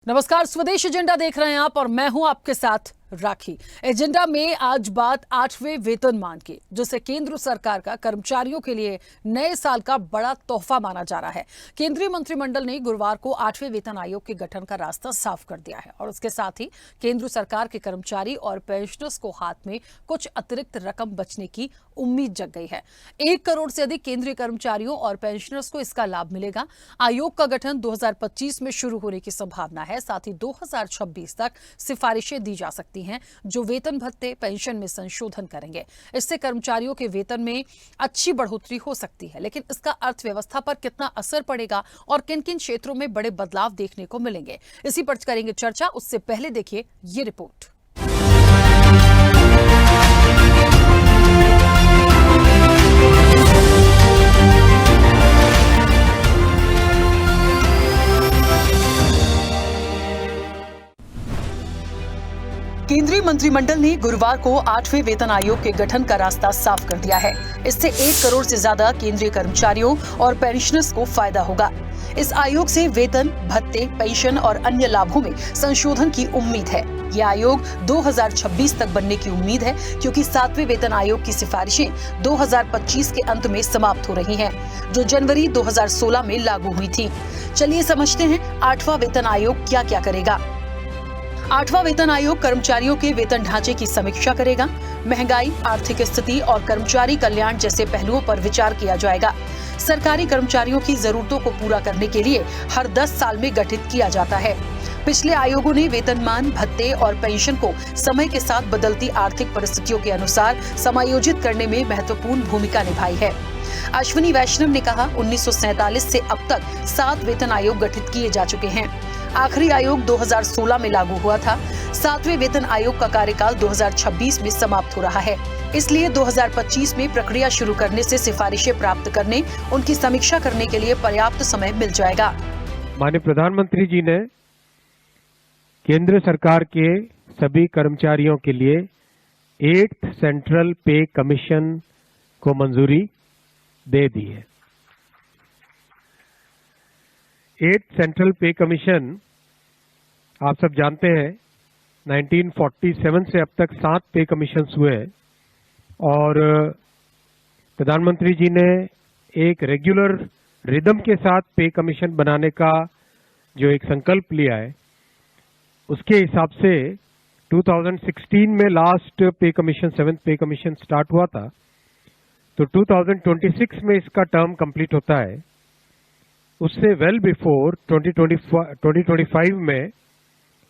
नमस्कार, स्वदेश एजेंडा देख रहे हैं आप और मैं हूं आपके साथ राखी। एजेंडा में आज बात 8वें वेतनमान की, जिसे केंद्र सरकार का कर्मचारियों के लिए नए साल का बड़ा तोहफा माना जा रहा है। केंद्रीय मंत्रिमंडल ने गुरुवार को 8वें वेतन आयोग के गठन का रास्ता साफ कर दिया है और उसके साथ ही केंद्र सरकार के कर्मचारी और पेंशनर्स को हाथ में कुछ अतिरिक्त रकम बचने की उम्मीद जग गई है। 1 करोड़ से अधिक केंद्रीय कर्मचारियों और पेंशनर्स को इसका लाभ मिलेगा। आयोग का गठन 2025 में शुरू होने की संभावना है। साथ ही 2026 तक सिफारिशें दी जा सकती हैं जो वेतन भत्ते पेंशन में संशोधन करेंगे। इससे कर्मचारियों के वेतन में अच्छी बढ़ोतरी हो सकती है, लेकिन इसका अर्थव्यवस्था पर कितना असर पड़ेगा और किन किन क्षेत्रों में बड़े बदलाव देखने को मिलेंगे, इसी पर करेंगे चर्चा। उससे पहले देखिए ये रिपोर्ट। केंद्रीय मंत्रिमंडल ने गुरुवार को 8वें वेतन आयोग के गठन का रास्ता साफ कर दिया है। इससे 1 करोड़ से ज्यादा केंद्रीय कर्मचारियों और पेंशनर्स को फायदा होगा। इस आयोग से वेतन, भत्ते, पेंशन और अन्य लाभों में संशोधन की उम्मीद है। यह आयोग 2026 तक बनने की उम्मीद है, क्योंकि 7वें वेतन आयोग की सिफारिशें 2025 के अंत में समाप्त हो रही हैं, जो जनवरी 2016 में लागू हुई थी। चलिए समझते हैं 8वां वेतन आयोग क्या क्या करेगा। 8वां वेतन आयोग कर्मचारियों के वेतन ढांचे की समीक्षा करेगा। महंगाई, आर्थिक स्थिति और कर्मचारी कल्याण जैसे पहलुओं पर विचार किया जाएगा। सरकारी कर्मचारियों की जरूरतों को पूरा करने के लिए हर 10 साल में गठित किया जाता है। पिछले आयोगों ने वेतनमान, भत्ते और पेंशन को समय के साथ बदलती आर्थिक परिस्थितियों के अनुसार समायोजित करने में महत्वपूर्ण भूमिका निभाई है। अश्विनी वैष्णव ने कहा, 1947 से अब तक 7 वेतन आयोग गठित किए जा चुके हैं। आखिरी आयोग 2016 में लागू हुआ था। 7वें वेतन आयोग का कार्यकाल 2026 में समाप्त हो रहा है। इसलिए 2025 में प्रक्रिया शुरू करने से सिफारिशें प्राप्त करने, उनकी समीक्षा करने के लिए पर्याप्त समय मिल जाएगा। माननीय प्रधानमंत्री जी ने केंद्र सरकार के सभी कर्मचारियों के लिए 8th सेंट्रल पे कमीशन को मंजूरी दे दी है। 8th सेंट्रल पे कमीशन आप सब जानते हैं 1947 से अब तक 7 पे कमीशन हुए हैं और प्रधानमंत्री जी ने एक रेगुलर रिदम के साथ पे कमीशन बनाने का जो एक संकल्प लिया है, उसके हिसाब से 2016 में लास्ट पे कमीशन 7th पे कमीशन स्टार्ट हुआ था, तो 2026 में इसका टर्म कंप्लीट होता है। उससे वेल बिफोर 2025 में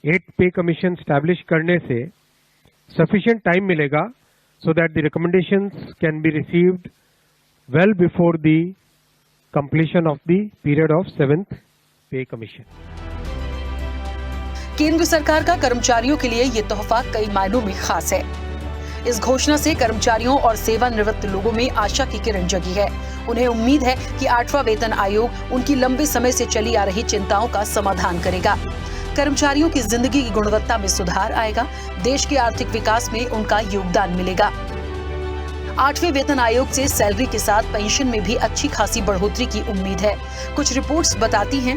8th पे कमीशन स्टैब्लिश करने से सफिशिएंट टाइम मिलेगा so that the recommendations can be received well before the completion of the period of 7th पे कमीशन। केंद्र सरकार का कर्मचारियों के लिए ये तोहफा कई मायनों में खास है। इस घोषणा से कर्मचारियों और सेवानिवृत्त लोगों में आशा की किरण जगी है। उन्हें उम्मीद है कि 8वां वेतन आयोग उनकी लंबे समय से चली आ रही चिंताओं का समाधान करेगा। कर्मचारियों की जिंदगी की गुणवत्ता में सुधार आएगा। देश के आर्थिक विकास में उनका योगदान मिलेगा। 8वें वेतन आयोग से सैलरी के साथ पेंशन में भी अच्छी खासी बढ़ोतरी की उम्मीद है। कुछ रिपोर्ट्स बताती हैं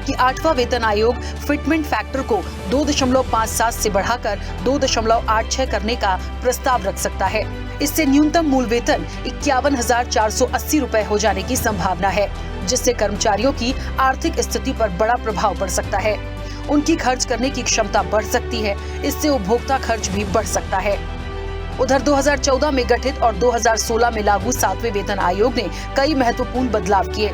कि 8वां वेतन आयोग फिटमेंट फैक्टर को 2.57 से बढ़ाकर 2.86 करने का प्रस्ताव रख सकता है। इससे न्यूनतम मूल वेतन 51,480 रुपए हो जाने की संभावना है, जिससे कर्मचारियों की आर्थिक स्थिति पर बड़ा प्रभाव पड़ सकता है। उनकी खर्च करने की क्षमता बढ़ सकती है। इससे उपभोक्ता खर्च भी बढ़ सकता है। उधर 2014 में गठित और 2016 में लागू 7वें वेतन आयोग ने कई महत्वपूर्ण बदलाव किए।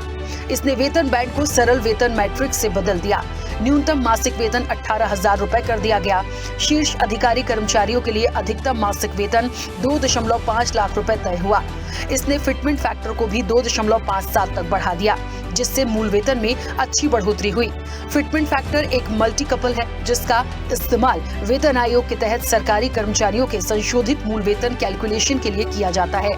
इसने वेतन बैंड को सरल वेतन मैट्रिक्स से बदल दिया। न्यूनतम मासिक वेतन 18,000 रुपए कर दिया गया। शीर्ष अधिकारी कर्मचारियों के लिए अधिकतम मासिक वेतन 2.5 लाख रुपए तय हुआ। इसने फिटमेंट फैक्टर को भी 2.57 तक बढ़ा दिया, जिससे मूल वेतन में अच्छी बढ़ोतरी हुई। फिटमेंट फैक्टर एक मल्टीकपल है, जिसका इस्तेमाल वेतन आयोग के तहत सरकारी कर्मचारियों के संशोधित मूल वेतन कैलकुलेशन के लिए किया जाता है।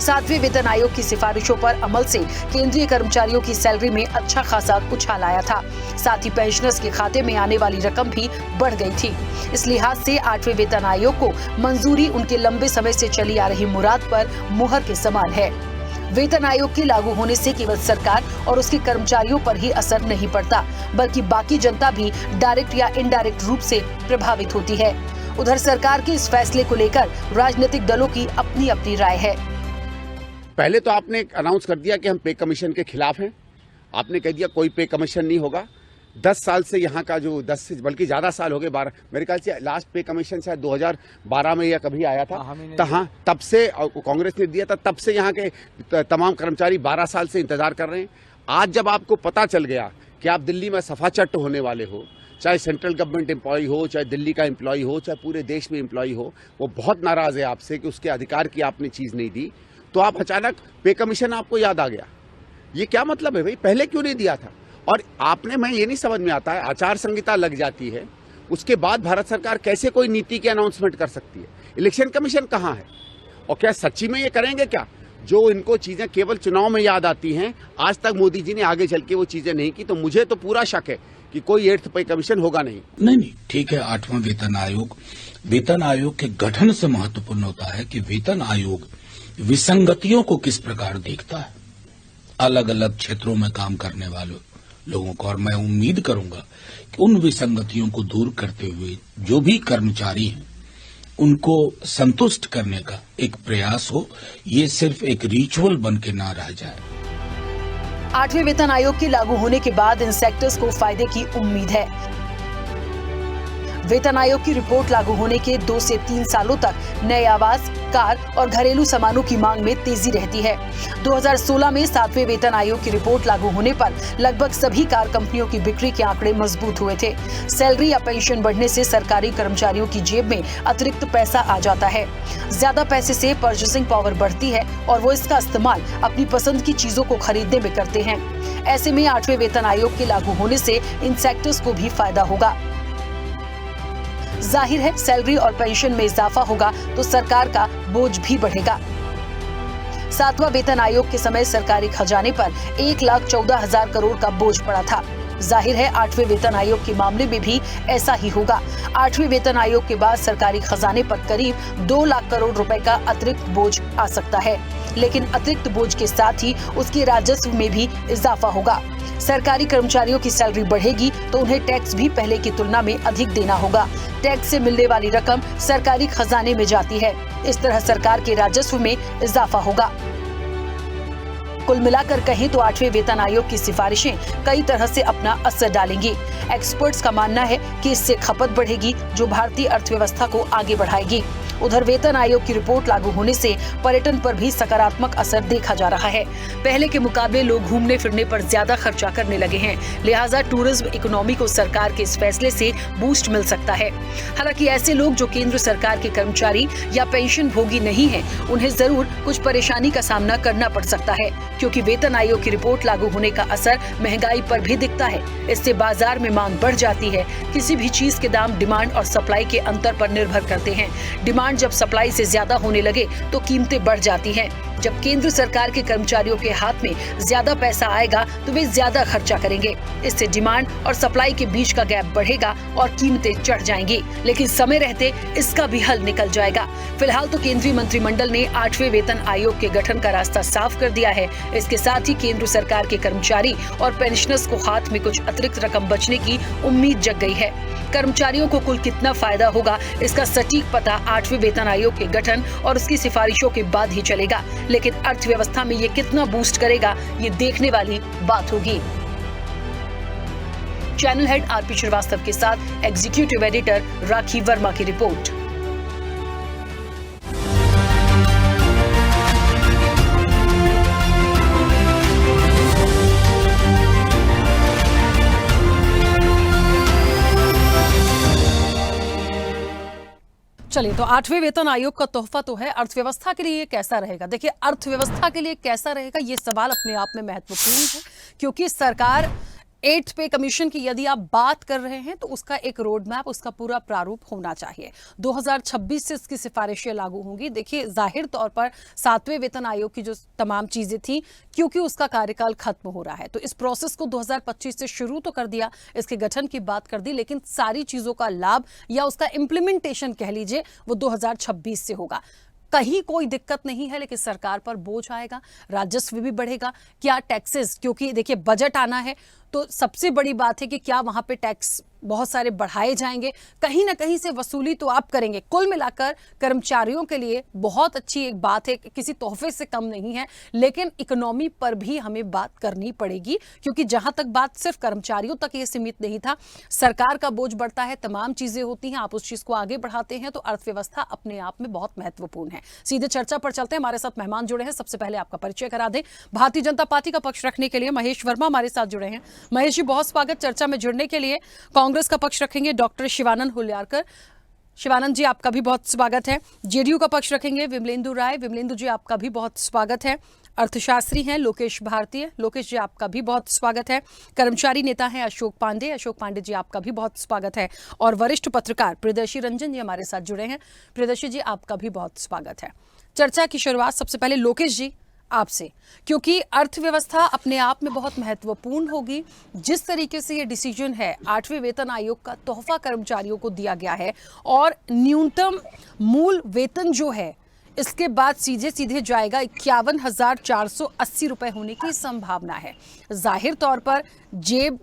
7वें वेतन आयोग की सिफारिशों पर अमल से केंद्रीय कर्मचारियों की सैलरी में अच्छा खासा उछाल आया था। साथ ही पेंशनर्स के खाते में आने वाली रकम भी बढ़ गई थी। इस लिहाज से 8वें वेतन आयोग को मंजूरी उनके लंबे समय से चली आ रही मुराद पर मुहर के समान है। वेतन आयोग के लागू होने से केवल सरकार और उसके कर्मचारियों पर ही असर नहीं पड़ता, बल्कि बाकी जनता भी डायरेक्ट या इनडायरेक्ट रूप से प्रभावित होती है। उधर सरकार के इस फैसले को लेकर राजनीतिक दलों की अपनी अपनी राय है। पहले तो आपने अनाउंस कर दिया कि हम पे कमीशन के खिलाफ हैं। आपने कह दिया कोई पे कमीशन नहीं होगा। 10 साल से यहाँ का जो 10 से बल्कि ज्यादा साल हो गए, 12 मेरे ख्याल से लास्ट पे कमीशन शायद 2012 में या कभी आया था। हाँ, तब से कांग्रेस ने दिया था, तब से यहाँ के तमाम कर्मचारी 12 साल से इंतजार कर रहे हैं। आज जब आपको पता चल गया कि आप दिल्ली में सफाचट होने वाले हो, चाहे सेंट्रल गवर्नमेंट एम्प्लॉय हो, चाहे दिल्ली का एम्प्लॉय हो, चाहे पूरे देश में एम्प्लॉय हो, वो बहुत नाराज है आपसे कि उसके अधिकार की आपने चीज नहीं दी, तो आप अचानक पे कमीशन आपको याद आ गया। ये क्या मतलब है भाई? पहले क्यों नहीं दिया था? और आपने, मैं ये नहीं समझ में आता है, आचार संहिता लग जाती है, उसके बाद भारत सरकार कैसे कोई नीति की अनाउंसमेंट कर सकती है? इलेक्शन कमीशन कहाँ है? और क्या सच्ची में ये करेंगे क्या? जो इनको चीजें केवल चुनाव में याद आती हैं, आज तक मोदी जी ने आगे चल के वो चीजें नहीं की, तो मुझे तो पूरा शक है कि कोई 8th पे कमीशन होगा नहीं। नहीं, ठीक है। 8वां वेतन आयोग के गठन से महत्वपूर्ण होता है कि वेतन आयोग विसंगतियों को किस प्रकार देखता है अलग अलग क्षेत्रों में काम करने वाले लोगों को, और मैं उम्मीद करूंगा कि उन विसंगतियों को दूर करते हुए जो भी कर्मचारी हैं उनको संतुष्ट करने का एक प्रयास हो, ये सिर्फ एक रिचुअल बन के ना रह जाए। 8वें वेतन आयोग के लागू होने के बाद इन सेक्टर्स को फायदे की उम्मीद है। वेतन आयोग की रिपोर्ट लागू होने के 2 से 3 सालों तक नए आवास, कार और घरेलू सामानों की मांग में तेजी रहती है। 2016 में 7वें वेतन आयोग की रिपोर्ट लागू होने पर लगभग सभी कार कंपनियों की बिक्री के आंकड़े मजबूत हुए थे। सैलरी या पेंशन बढ़ने से सरकारी कर्मचारियों की जेब में अतिरिक्त पैसा आ जाता है। ज्यादा पैसे से परचेसिंग पावर बढ़ती है और वो इसका इस्तेमाल अपनी पसंद की चीजों को खरीदने में करते हैं। ऐसे में 8वें वेतन आयोग के लागू होने से इन सेक्टर्स को भी फायदा होगा। जाहिर है, सैलरी और पेंशन में इजाफा होगा तो सरकार का बोझ भी बढ़ेगा। 7वां वेतन आयोग के समय सरकारी खजाने पर 1,14,000 करोड़ का बोझ पड़ा था। जाहिर है, 8वें वेतन आयोग के मामले में भी ऐसा ही होगा। 8वें वेतन आयोग के बाद सरकारी खजाने पर करीब 2 लाख करोड़ रुपए का अतिरिक्त बोझ आ सकता है, लेकिन अतिरिक्त बोझ के साथ ही उसके राजस्व में भी इजाफा होगा। सरकारी कर्मचारियों की सैलरी बढ़ेगी तो उन्हें टैक्स भी पहले की तुलना में अधिक देना होगा। टैक्स से मिलने वाली रकम सरकारी खजाने में जाती है। इस तरह सरकार के राजस्व में इजाफा होगा। कुल मिलाकर कहें तो 8वें वेतन आयोग की सिफारिशें कई तरह से अपना असर डालेंगी। एक्सपर्ट्स का मानना है कि इससे खपत बढ़ेगी, जो भारतीय अर्थव्यवस्था को आगे बढ़ाएगी। उधर वेतन आयोग की रिपोर्ट लागू होने से पर्यटन पर भी सकारात्मक असर देखा जा रहा है। पहले के मुकाबले लोग घूमने फिरने पर ज्यादा खर्चा करने लगे हैं, लिहाजा टूरिज्म इकोनॉमी को सरकार के इस फैसले से बूस्ट मिल सकता है। हालांकि ऐसे लोग जो केंद्र सरकार के कर्मचारी या पेंशन भोगी नहीं हैं, उन्हें जरूर कुछ परेशानी का सामना करना पड़ सकता है, क्योंकि वेतन आयोग की रिपोर्ट लागू होने का असर महंगाई पर भी दिखता है। इससे बाजार में मांग बढ़ जाती है। किसी भी चीज के दाम डिमांड और सप्लाई के अंतर पर निर्भर करते हैं। डिमांड जब सप्लाई से ज्यादा होने लगे तो कीमतें बढ़ जाती हैं। जब केंद्र सरकार के कर्मचारियों के हाथ में ज्यादा पैसा आएगा तो वे ज्यादा खर्चा करेंगे। इससे डिमांड और सप्लाई के बीच का गैप बढ़ेगा और कीमतें चढ़ जाएंगी, लेकिन समय रहते इसका भी हल निकल जाएगा। फिलहाल तो केंद्रीय मंत्रिमंडल ने 8वें वेतन आयोग के गठन का रास्ता साफ कर दिया है। इसके साथ ही केंद्र सरकार के कर्मचारी और पेंशनर्स को हाथ में कुछ अतिरिक्त रकम बचने की उम्मीद जग गई है। कर्मचारियों को कुल कितना फायदा होगा, इसका सटीक पता 8वें वेतन आयोग के गठन और उसकी सिफारिशों के बाद ही चलेगा, लेकिन अर्थव्यवस्था में ये कितना बूस्ट करेगा, ये देखने वाली बात होगी। चैनल हेड आरपी श्रीवास्तव के साथ एग्जीक्यूटिव एडिटर राखी वर्मा की रिपोर्ट। चलिए, तो 8वें वेतन आयोग का तोहफा तो है, अर्थव्यवस्था के लिए ये कैसा रहेगा? देखिए, अर्थव्यवस्था के लिए कैसा रहेगा ये सवाल अपने आप में महत्वपूर्ण है, क्योंकि सरकार 8th पे कमीशन की यदि आप बात कर रहे हैं तो उसका एक रोड मैप, उसका पूरा प्रारूप होना चाहिए। 2026 से इसकी सिफारिशें लागू होंगी। देखिए, जाहिर तौर पर 7वें वेतन आयोग की जो तमाम चीजें थी, क्योंकि उसका कार्यकाल खत्म हो रहा है, तो इस प्रोसेस को 2025 से शुरू तो कर दिया, इसके गठन की बात कर दी, लेकिन सारी चीजों का लाभ या उसका इम्प्लीमेंटेशन कह लीजिए वो 2026 से होगा। कहीं कोई दिक्कत नहीं है, लेकिन सरकार पर बोझ आएगा, राजस्व भी बढ़ेगा। क्या टैक्सेस, क्योंकि देखिए बजट आना है तो सबसे बड़ी बात है कि क्या वहां पे टैक्स बहुत सारे बढ़ाए जाएंगे, कहीं ना कहीं से वसूली तो आप करेंगे। कुल मिलाकर कर्मचारियों के लिए बहुत अच्छी एक बात है, किसी तोहफे से कम नहीं है, लेकिन इकोनॉमी पर भी हमें बात करनी पड़ेगी, क्योंकि जहां तक बात सिर्फ कर्मचारियों तक ये सीमित नहीं था, सरकार का बोझ बढ़ता है, तमाम चीजें होती हैं, आप उस चीज को आगे बढ़ाते हैं तो अर्थव्यवस्था अपने आप में बहुत महत्वपूर्ण है। सीधे चर्चा पर चलते हैं, हमारे साथ मेहमान जुड़े हैं। सबसे पहले आपका परिचय करा दें। भारतीय जनता पार्टी का पक्ष रखने के लिए महेश वर्मा हमारे साथ जुड़े हैं। महेश जी, बहुत स्वागत चर्चा में जुड़ने के लिए। कांग्रेस का पक्ष रखेंगे डॉक्टर शिवानंद हुल्यारकर। शिवानंद जी, आपका भी बहुत स्वागत है। जेडीयू का पक्ष रखेंगे विमलेंदु राय। विमलेंदु जी, आपका भी बहुत स्वागत है। अर्थशास्त्री हैं लोकेश भारतीय। लोकेश जी, आपका भी बहुत स्वागत है। कर्मचारी नेता हैं अशोक पांडे। अशोक पांडे जी, आपका भी बहुत स्वागत है। और वरिष्ठ पत्रकार प्रियदर्शी रंजन जी हमारे साथ जुड़े हैं। प्रियदर्शी जी, आपका भी बहुत स्वागत है। चर्चा की शुरुआत सबसे पहले लोकेश जी आपसे, क्योंकि अर्थव्यवस्था अपने आप में बहुत महत्वपूर्ण होगी। जिस तरीके से ये डिसीजन है, 8वें वेतन आयोग का तोहफा कर्मचारियों को दिया गया है और न्यूनतम मूल वेतन जो है इसके बाद सीधे सीधे जाएगा 51,480 रुपए होने की संभावना है। जाहिर तौर पर जेब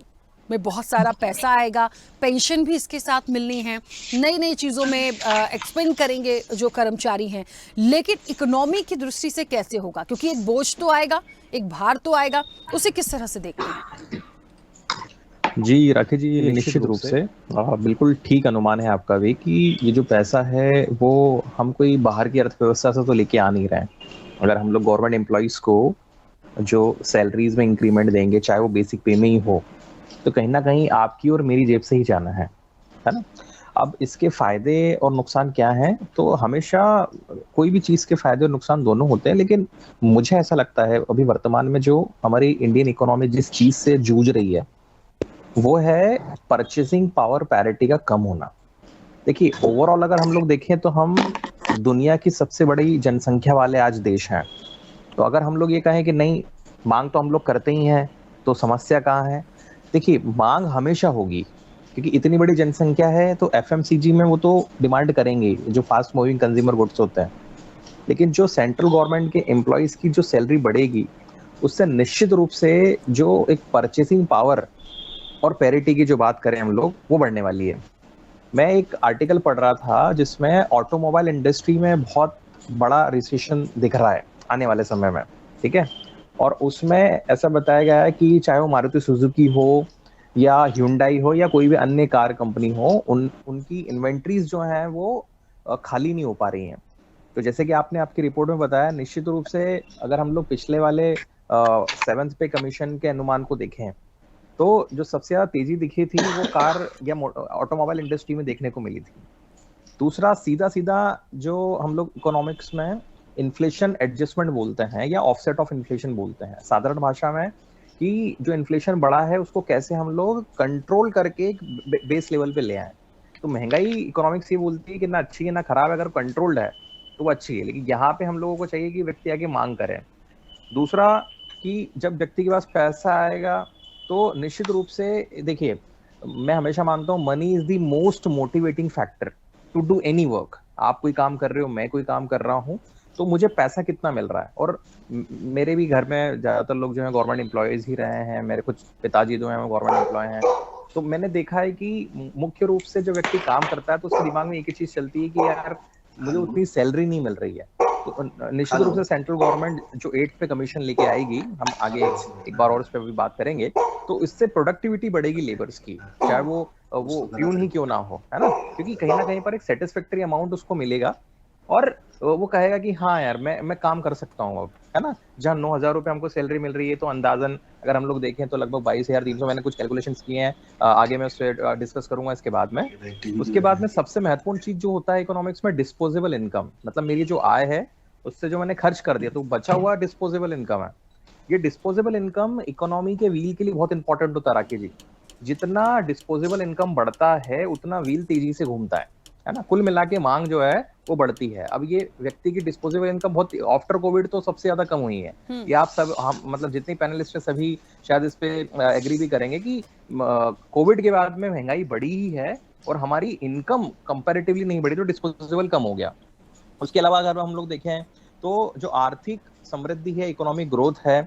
में बहुत सारा पैसा आएगा, पेंशन भी इसके साथ मिलनी है, नई नई चीज़ों में एक्सपेंड करेंगे जो कर्मचारी हैं, लेकिन इकोनॉमी की दृष्टि से कैसे होगा? क्योंकि एक बोझ तो आएगा, एक भार तो आएगा, उसे किस तरह से देखते हैं? जी राकेश जी, निश्चित रूप से बिल्कुल ठीक अनुमान है आपका भी कि ये जो पैसा है वो हम कोई बाहर की अर्थव्यवस्था से तो लेके आ नहीं रहे हैं। अगर हम लोग गवर्नमेंट एम्प्लॉइज को जो सैलरीज में इंक्रीमेंट देंगे, चाहे वो बेसिक पे में ही हो, तो कहीं ना कहीं आपकी और मेरी जेब से ही जाना है ना। अब इसके फायदे और नुकसान क्या हैं? तो हमेशा कोई भी चीज के फायदे और नुकसान दोनों होते हैं, लेकिन मुझे ऐसा लगता है अभी वर्तमान में जो हमारी इंडियन इकोनॉमी जिस चीज से जूझ रही है वो है परचेसिंग पावर पैरिटी का कम होना। देखिए, ओवरऑल अगर हम लोग देखें तो हम दुनिया की सबसे बड़ी जनसंख्या वाले आज देश हैं। तो अगर हम लोग ये कहें कि नहीं, मांग तो हम लोग करते ही हैं, तो समस्या कहाँ है? देखिए, मांग हमेशा होगी, क्योंकि इतनी बड़ी जनसंख्या है तो एफएमसीजी में वो तो डिमांड करेंगे, जो फास्ट मूविंग कंज्यूमर गुड्स होते हैं। लेकिन जो सेंट्रल गवर्नमेंट के एम्प्लॉइज की जो सैलरी बढ़ेगी, उससे निश्चित रूप से जो एक परचेसिंग पावर और पैरिटी की जो बात करें हम लोग, वो बढ़ने वाली है। मैं एक आर्टिकल पढ़ रहा था जिसमें ऑटोमोबाइल इंडस्ट्री में बहुत बड़ा रिसेशन दिख रहा है आने वाले समय में, ठीक है। और उसमें ऐसा बताया गया है कि चाहे वो मारुति सुजुकी हो या ह्युंडई हो या कोई भी अन्य कार कंपनी हो, उनकी इन्वेंट्रीज जो हैं वो खाली नहीं हो पा रही हैं। तो जैसे कि आपने आपकी रिपोर्ट में बताया, निश्चित रूप से अगर हम लोग पिछले वाले 7th पे कमीशन के अनुमान को देखें तो जो सबसे ज्यादा तेजी दिखी थी वो कार या ऑटोमोबाइल इंडस्ट्री में देखने को मिली थी। दूसरा, सीधा सीधा जो हम लोग इकोनॉमिक्स में इन्फ्लेशन एडजस्टमेंट बोलते हैं या ऑफसेट ऑफ इन्फ्लेशन बोलते हैं साधारण भाषा में, कि जो इन्फ्लेशन बढ़ा है उसको कैसे हम लोग कंट्रोल करके एक बेस लेवल पे ले आए। तो महंगाई इकोनॉमिक्स ये बोलती है कि ना अच्छी है ना खराब है, अगर कंट्रोल्ड है तो वो अच्छी है। लेकिन यहाँ पे हम लोगों को चाहिए कि व्यक्ति आगे मांग करे। दूसरा, कि जब व्यक्ति के पास पैसा आएगा तो निश्चित रूप से, देखिए, मैं हमेशा मानता हूँ money is the most motivating factor to do any work. आप कोई काम कर रहे हो, मैं कोई काम कर रहा हूँ, तो मुझे पैसा कितना मिल रहा है। और मेरे भी घर में ज्यादातर लोग जो है गवर्नमेंट एम्प्लॉयज ही रहे हैं, मेरे कुछ पिताजी जो है वो गवर्नमेंट एम्प्लॉय हैं। तो मैंने देखा है कि मुख्य रूप से जो व्यक्ति काम करता है तो उसके दिमाग में एक ही चीज चलती है कि यार मुझे उतनी सैलरी नहीं मिल रही है। तो निश्चित रूप से सेंट्रल गवर्नमेंट जो 8th पे कमीशन लेके आएगी, हम आगे एक बार और इस पे भी बात करेंगे, तो इससे प्रोडक्टिविटी बढ़ेगी लेबर्स की, चाहे वो प्यून ही क्यों ना हो, है ना। क्योंकि कहीं ना कहीं पर एक सेटिस्फैक्टरी अमाउंट उसको मिलेगा और वो कहेगा कि हाँ यार मैं काम कर सकता हूँ अब, है ना। जहाँ 9,000 रुपये हमको सैलरी मिल रही है तो अंदाजन अगर हम लोग देखें तो लगभग 22,300। मैंने कुछ कैलकुलेशंस किए हैं, आगे मैं उससे डिस्कस करूंगा इसके बाद में। उसके बाद में सबसे महत्वपूर्ण चीज जो होता है इकोनॉमिक्स में, डिस्पोजेबल इनकम, मतलब मेरी जो आय है उससे जो मैंने खर्च कर दिया तो बचा हुआ डिस्पोजेबल इनकम है। ये डिस्पोजेबल इनकम इकोनॉमी के व्हील के लिए बहुत इंपॉर्टेंट होता है राकेश जी। जितना डिस्पोजेबल इनकम बढ़ता है उतना व्हील तेजी से घूमता है ना। कुल मिला के मांग जो है वो बढ़ती है। अब ये व्यक्ति की डिस्पोजेबल इनकम बहुत आफ्टर कोविड तो सबसे ज्यादा कम हुई है। ये आप सब, हम मतलब जितने पैनलिस्ट है सभी शायद इस पे एग्री भी करेंगे कि कोविड के बाद में महंगाई बढ़ी ही है और हमारी इनकम कंपैरेटिवली नहीं बढ़ी, तो डिस्पोजेबल कम हो गया। उसके अलावा अगर हम लोग देखें तो जो आर्थिक समृद्धि है, इकोनॉमिक ग्रोथ है,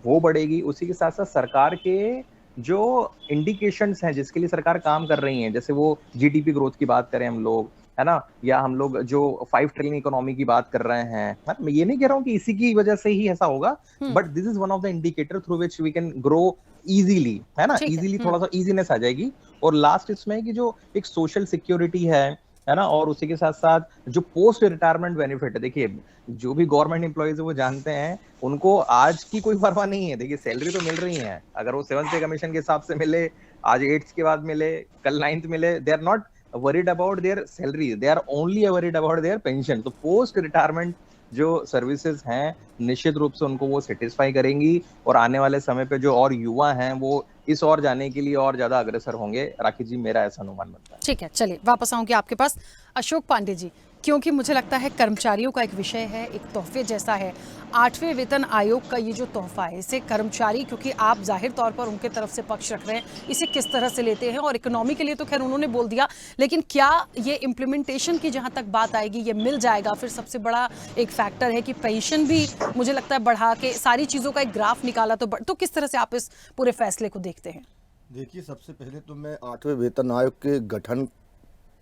वो बढ़ेगी। उसी के साथ साथ सरकार के जो इंडिकेशंस हैं जिसके लिए सरकार काम कर रही है, जैसे वो जीडीपी ग्रोथ की बात करें हम लोग, है ना, या हम लोग जो 5 ट्रिलियन इकोनॉमी की बात कर रहे हैं, मैं ये नहीं कह रहा हूँ कि इसी की वजह से ही ऐसा होगा, but this is one of the indicator through which we can grow easily, है ना, इजीली, थोड़ा सा इजीनेस आ जाएगी। और लास्ट इसमें कि जो एक सोशल सिक्योरिटी है ना, और उसी के साथ साथ जो पोस्ट रिटायरमेंट बेनिफिट है, देखिए जो भी गवर्नमेंट एम्प्लॉइज है वो जानते हैं, उनको आज की कोई परवाह नहीं है। देखिए सैलरी तो मिल रही है, अगर वो 7th पे कमीशन के हिसाब से मिले, आज 8th के बाद मिले, कल 9th मिले, they are not worried about their salary, they are only worried about their pension। तो पोस्ट रिटायरमेंट जो सर्विसेज हैं निश्चित रूप से उनको वो सेटिस्फाई करेंगी, और आने वाले समय पे जो और युवा हैं वो इस ओर जाने के लिए और ज्यादा अग्रसर होंगे। राखी जी, मेरा ऐसा अनुमान बनता है। ठीक है, चलिए वापस आऊंगी आपके पास अशोक पांडे जी, क्योंकि मुझे लगता है कर्मचारियों का एक विषय है, एक तोहफे जैसा है। 8वें वेतन आयोग का ये जो तोहफा है, इसे कर्मचारी, क्योंकि आप जाहिर तौर पर उनके तरफ से पक्ष रख रहे हैं, इसे किस तरह से लेते हैं? और इकोनॉमी के लिए तो खैर उन्होंने बोल दिया, लेकिन क्या ये इम्प्लीमेंटेशन की जहां तक बात आएगी, ये मिल जाएगा? फिर सबसे बड़ा एक फैक्टर है कि पेंशन भी मुझे लगता है बढ़ा के, सारी चीज़ों का एक ग्राफ निकाला तो किस तरह से आप इस पूरे फैसले को देखते हैं? देखिए, सबसे पहले तो मैं 8वें वेतन आयोग के गठन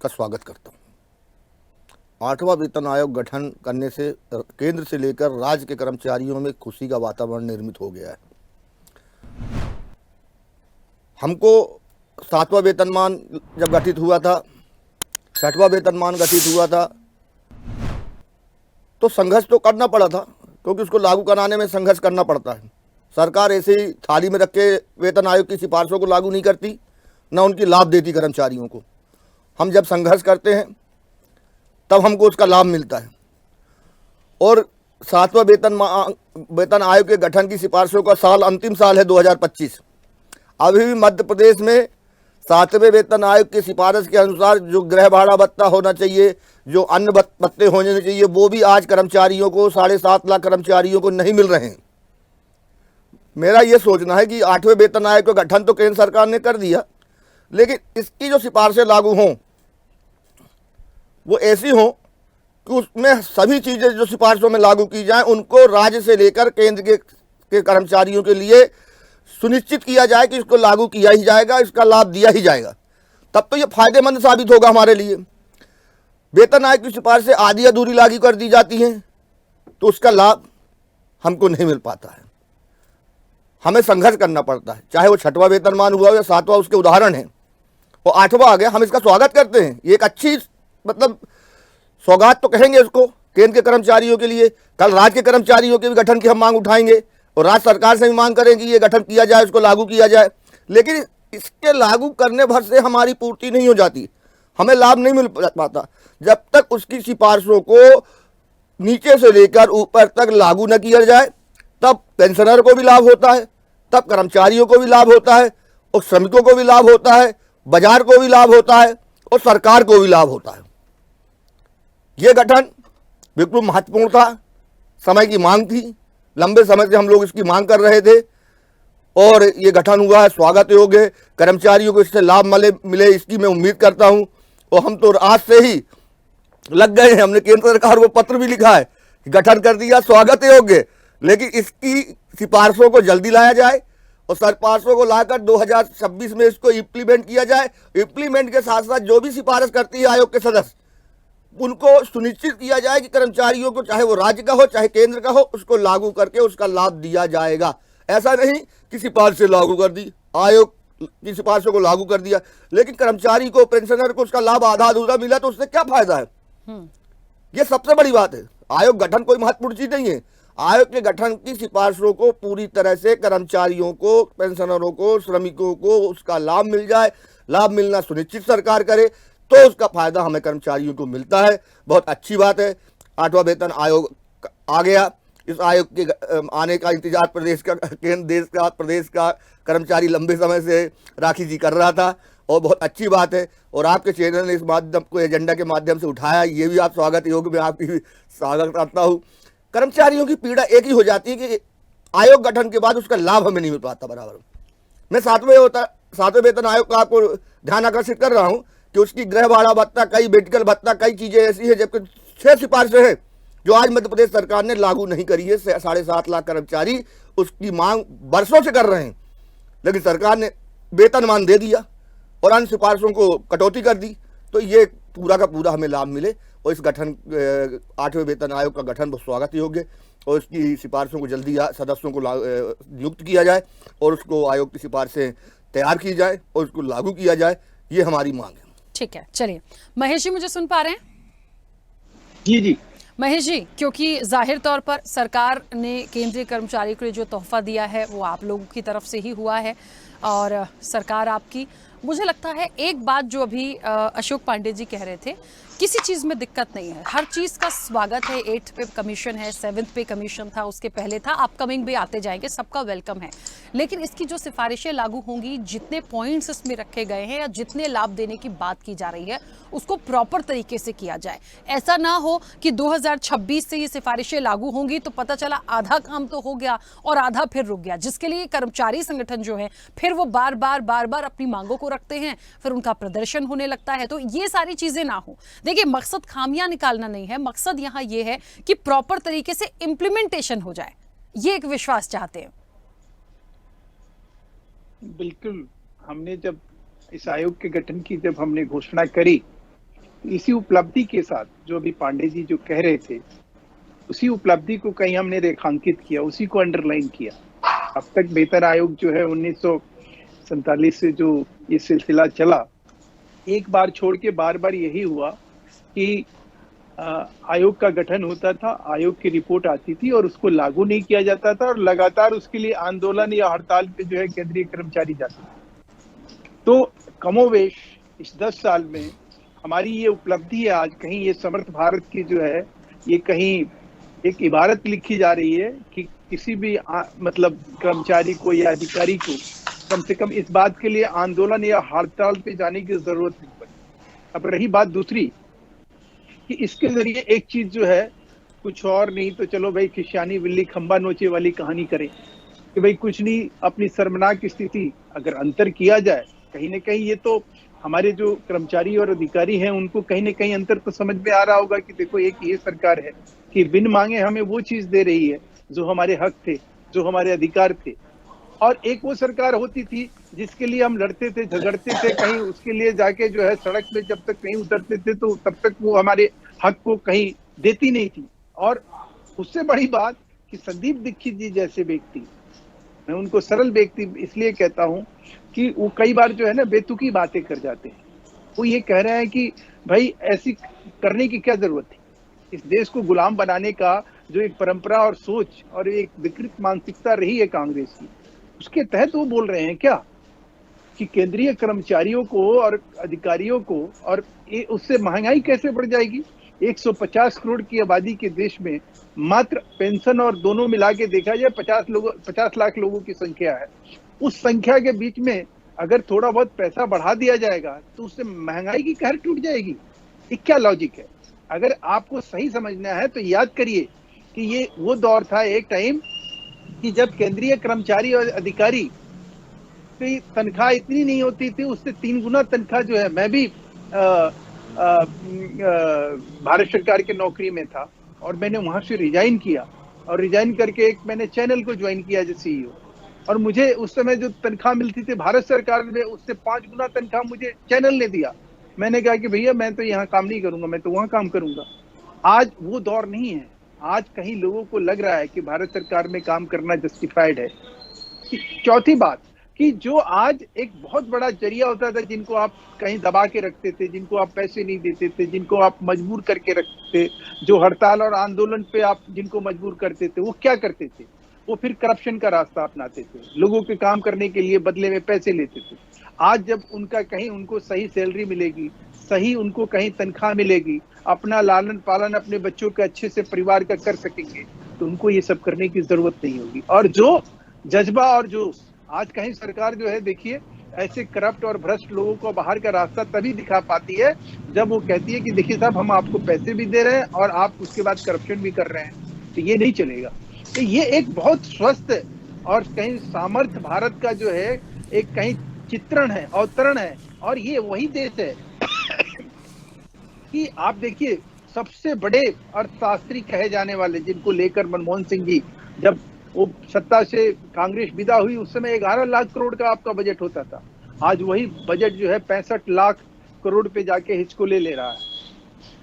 का स्वागत करता हूँ। 8वां वेतन आयोग गठन करने से केंद्र से लेकर राज्य के कर्मचारियों में खुशी का वातावरण निर्मित हो गया है। हमको 7वां वेतनमान जब गठित हुआ था, 6वां वेतनमान गठित हुआ था, तो संघर्ष तो करना पड़ा था, क्योंकि उसको लागू कराने में संघर्ष करना पड़ता है। सरकार ऐसे ही थाली में रख के वेतन आयोग की सिफारिशों को लागू नहीं करती, न उनकी लाभ देती कर्मचारियों को। हम जब संघर्ष करते हैं तब हमको उसका लाभ मिलता है। और 7वां वेतन आयोग के गठन की सिफारिशों का साल अंतिम साल है 2025। अभी भी मध्य प्रदेश में 7वें वेतन आयोग की सिफारिश के अनुसार जो गृह भाड़ा भत्ता होना चाहिए, जो अन्य भत्ते होने चाहिए, वो भी आज कर्मचारियों को, 7.5 लाख कर्मचारियों को नहीं मिल रहे हैं। मेरा ये सोचना है कि 8वें वेतन आयोग का गठन तो केंद्र सरकार ने कर दिया, लेकिन इसकी जो सिफारिशें लागू हों वो ऐसी हों कि उसमें सभी चीज़ें जो सिफारिशों में लागू की जाएं उनको राज्य से लेकर केंद्र के कर्मचारियों के लिए सुनिश्चित किया जाए कि इसको लागू किया ही जाएगा, इसका लाभ दिया ही जाएगा। तब तो ये फायदेमंद साबित होगा हमारे लिए। वेतन आयोग की सिफारिशें आधी अधूरी लागू कर दी जाती हैं तो उसका लाभ हमको नहीं मिल पाता है, हमें संघर्ष करना पड़ता है। चाहे वो 6वां वेतनमान हुआ या 7वां, उसके उदाहरण हैं, और 8वां आ गया। हम इसका स्वागत करते हैं, ये एक अच्छी मतलब सौगात तो कहेंगे इसको केंद्र के कर्मचारियों के लिए। कल राज्य के कर्मचारियों के भी गठन की हम मांग उठाएंगे और राज्य सरकार से भी मांग करेंगे ये गठन किया जाए, इसको लागू किया जाए। लेकिन इसके लागू करने भर से हमारी पूर्ति नहीं हो जाती, हमें लाभ नहीं मिल पाता जब तक उसकी सिफारिशों को नीचे से लेकर ऊपर तक लागू न किया जाए। तब पेंशनर को भी लाभ होता है, तब कर्मचारियों को भी लाभ होता है, और श्रमिकों को भी लाभ होता है, बाजार को भी लाभ होता है, और सरकार को भी लाभ होता है। ये गठन बिल्कुल महत्वपूर्ण था, समय की मांग थी, लंबे समय से हम लोग इसकी मांग कर रहे थे, और ये गठन हुआ है, स्वागत योग्य। कर्मचारियों को इससे लाभ मिले इसकी मैं उम्मीद करता हूं। और हम तो आज से ही लग गए हैं, हमने केंद्र सरकार को पत्र भी लिखा है, गठन कर दिया, स्वागत योग्य, लेकिन इसकी सिफारिशों को जल्दी लाया जाए और सिफारिशों को लाकर 2026 में इसको इम्प्लीमेंट किया जाए। इम्प्लीमेंट के साथ साथ जो भी सिफारिश करती है आयोग के सदस्य, उनको सुनिश्चित किया जाए कि कर्मचारियों को, चाहे वो राज्य का हो चाहे केंद्र का हो, उसको लागू करके उसका लाभ दिया जाएगा। ऐसा नहीं कि सिफारिशें लागू कर दी, आयोग की सिफारिशों को लागू कर दिया, लेकिन कर्मचारी को, पेंशनर को उसका लाभ आधा अधूरा मिला तो उससे क्या फायदा है? ये सबसे बड़ी बात है। आयोग गठन कोई महत्वपूर्ण चीज नहीं है। आयोग के गठन की सिफारिशों को पूरी तरह से कर्मचारियों को, पेंशनरों को, श्रमिकों को उसका लाभ मिल जाए, लाभ मिलना सुनिश्चित सरकार करे, तो उसका फायदा हमें कर्मचारियों को मिलता है। बहुत अच्छी बात है। 8वां वेतन आयोग आ गया। इस आयोग के आने का इंतजार प्रदेश का, केंद्र, देश का, प्रदेश का कर्मचारी लंबे समय से राखी जी कर रहा था, और बहुत अच्छी बात है। और आपके चैनल ने इस माध्यम को एजेंडा के माध्यम से उठाया, ये भी आप स्वागत योग्य, मैं आपकी स्वागत करता हूँ। कर्मचारियों की पीड़ा एक ही हो जाती है कि आयोग गठन के बाद उसका लाभ हमें नहीं मिल पाता बराबर। मैं 7वें वेतन आयोग का आपको ध्यान आकर्षित कर रहा हूँ कि उसकी गृह भाड़ा भत्ता, कई मेडिकल भत्ता, कई चीज़ें ऐसी है, जबकि 6 सिफारिशें हैं जो आज मध्य प्रदेश सरकार ने लागू नहीं करी है। 7.5 लाख कर्मचारी उसकी मांग वर्षों से कर रहे हैं, लेकिन सरकार ने वेतनमान दे दिया और अन्य सिफारिशों को कटौती कर दी। तो ये पूरा का पूरा हमें लाभ मिले और इस गठन 8वें वेतन आयोग का गठन बहुत स्वागत योग्य और इसकी सिफारिशों को जल्दी सदस्यों को नियुक्त किया जाए और उसको आयोग की सिफारिशें तैयार की जाए और उसको लागू किया जाए, ये हमारी मांग है। ठीक है, चलिए महेश जी मुझे सुन पा रहे हैं? जी जी महेश जी, क्योंकि जाहिर तौर पर सरकार ने केंद्रीय कर्मचारियों को जो तोहफा दिया है वो आप लोगों की तरफ से ही हुआ है और सरकार आपकी, मुझे लगता है एक बात जो अभी अशोक पांडे जी कह रहे थे, किसी चीज़ में दिक्कत नहीं है, हर चीज़ का स्वागत है। 8th पे कमीशन है, 7th पे कमीशन था, उसके पहले था, अपकमिंग भी आते जाएंगे, सबका वेलकम है। लेकिन इसकी जो सिफारिशें लागू होंगी, जितने पॉइंट्स इसमें रखे गए हैं या जितने लाभ देने की बात की जा रही है उसको प्रॉपर तरीके से किया जाए। ऐसा ना हो कि 2026 से ये सिफारिशें लागू होंगी तो पता चला आधा काम तो हो गया और आधा फिर रुक गया, जिसके लिए कर्मचारी संगठन जो है फिर वो बार बार अपनी मांगों को रखते हैं, फिर उनका प्रदर्शन होने लगता है। तो ये सारी चीजें ना हो। देखिए, मकसद खामियां निकालना नहीं है, मकसद यहां ये है कि प्रॉपर तरीके से इंप्लीमेंटेशन हो जाए, ये एक विश्वास चाहते हैं। बिल्कुल, हमने जब इस आयोग के गठन की जब हमने घोषणा करी, इसी उपलब्धि के साथ जो अभी पांडे जी जो कह रहे थे, उसी उपलब्धि को कहीं हमने रेखांकित किया, उसी को अंडरलाइन किया। अब तक वेतन आयोग जो है 1947 से जो ये सिलसिला चला, एक बार छोड़ के बार यही हुआ कि आयोग का गठन होता था, आयोग की रिपोर्ट आती थी और उसको लागू नहीं किया जाता था और लगातार उसके लिए आंदोलन या हड़ताल पे जो है केंद्रीय कर्मचारी जाते थे। तो कमोवेश इस 10 साल में हमारी ये उपलब्धि है, आज कहीं ये समर्थ भारत की जो है ये कहीं एक इबारत लिखी जा रही है कि किसी भी मतलब कर्मचारी को या अधिकारी को कम से कम इस बात के लिए आंदोलन या हड़ताल पे जाने की जरूरत नहीं पड़ी। अब रही बात दूसरी कि इसके जरिए एक चीज जो है, कुछ और नहीं तो चलो भाई खिसियानी बिल्ली खंबा नोचे वाली कहानी करें कि भाई कुछ नहीं, अपनी शर्मनाक स्थिति अगर अंतर किया जाए, कहीं ना कहीं ये तो हमारे जो कर्मचारी और अधिकारी हैं उनको कहीं ना कहीं अंतर तो समझ में आ रहा होगा कि देखो एक ये सरकार है कि बिन मांगे हमें वो चीज दे रही है जो हमारे हक थे, जो हमारे अधिकार थे, और एक वो सरकार होती थी जिसके लिए हम लड़ते थे, झगड़ते थे, कहीं उसके लिए जाके जो है सड़क पे जब तक नहीं उतरते थे तो तब तक वो हमारे हक को कहीं देती नहीं थी। और उससे बड़ी बात कि संदीप दीक्षित जी जैसे व्यक्ति, मैं उनको सरल व्यक्ति इसलिए कहता हूं कि वो कई बार जो है ना बेतुकी बातें कर जाते हैं। वो ये कह रहे हैं कि भाई ऐसी करने की क्या जरूरत थी, इस देश को गुलाम बनाने का जो एक परंपरा और सोच और एक विकृत मानसिकता रही है कांग्रेस की, उसके तहत वो बोल रहे हैं क्या कि केंद्रीय कर्मचारियों को और अधिकारियों को, और उससे महंगाई कैसे बढ़ जाएगी। 150 करोड़ की आबादी के देश में मात्र पेंशन और दोनों मिला के देखा जाए 50 लाख लोगों की संख्या है। उस संख्या के बीच में अगर थोड़ा बहुत पैसा बढ़ा दिया जाएगा तो उससे महंगाई की कहर टूट जाएगी। ये क्या लॉजिक है? अगर आपको सही समझना है तो याद करिए कि ये वो दौर था एक टाइम कि जब केंद्रीय कर्मचारी और अधिकारी की तनख्वाह इतनी नहीं होती थी, उससे 3 गुना तनख्वाह जो है, मैं भी भारत सरकार के नौकरी में था और मैंने वहां से रिजाइन किया और रिजाइन करके एक मैंने चैनल को ज्वाइन किया एज CEO, और मुझे उस समय जो तनख्वाह मिलती थी भारत सरकार ने उससे 5 गुना तनख्वाह मुझे चैनल ने दिया। मैंने कहा कि भैया मैं तो यहाँ काम नहीं करूंगा, मैं तो वहां काम करूंगा। आज वो दौर नहीं है। आज कहीं लोगों को लग रहा है कि भारत सरकार में काम करना जस्टिफाइड है। चौथी बात कि जो आज एक बहुत बड़ा जरिया होता था, जिनको आप कहीं दबा के रखते थे, जिनको आप पैसे नहीं देते थे, जिनको आप मजबूर करके रखते, जो हड़ताल और आंदोलन पे आप जिनको मजबूर करते थे, वो क्या करते थे? वो फिर करप्शन का रास्ता अपनाते थे, लोगों के काम करने के लिए बदले में पैसे लेते थे। आज जब उनका कहीं उनको सही सैलरी मिलेगी, सही उनको कहीं तनख्वाह मिलेगी, अपना लालन पालन अपने बच्चों के अच्छे से परिवार का कर सकेंगे, तो उनको ये सब करने की जरूरत नहीं होगी। और जो जज्बा और जो आज कहीं सरकार जो है, देखिए ऐसे करप्ट और भ्रष्ट लोगों को बाहर का रास्ता तभी दिखा पाती है जब वो कहती है कि देखिए साहब हम आपको पैसे भी दे रहे हैं और आप उसके बाद करप्शन भी कर रहे हैं, तो ये नहीं चलेगा। तो ये एक बहुत स्वस्थ और कहीं सामर्थ्य भारत का जो है एक कहीं चित्रण है, अवतरण है। और ये वही देश है कि आप देखिए सबसे बड़े अर्थशास्त्री कहे जाने वाले, जिनको लेकर मनमोहन सिंह जी जब वो सत्ता से कांग्रेस विदा हुई उस समय 11 लाख करोड़ का आपका बजट होता था। आज वही बजट जो है 65 लाख करोड़ पे जाके हिचकोले ले रहा है।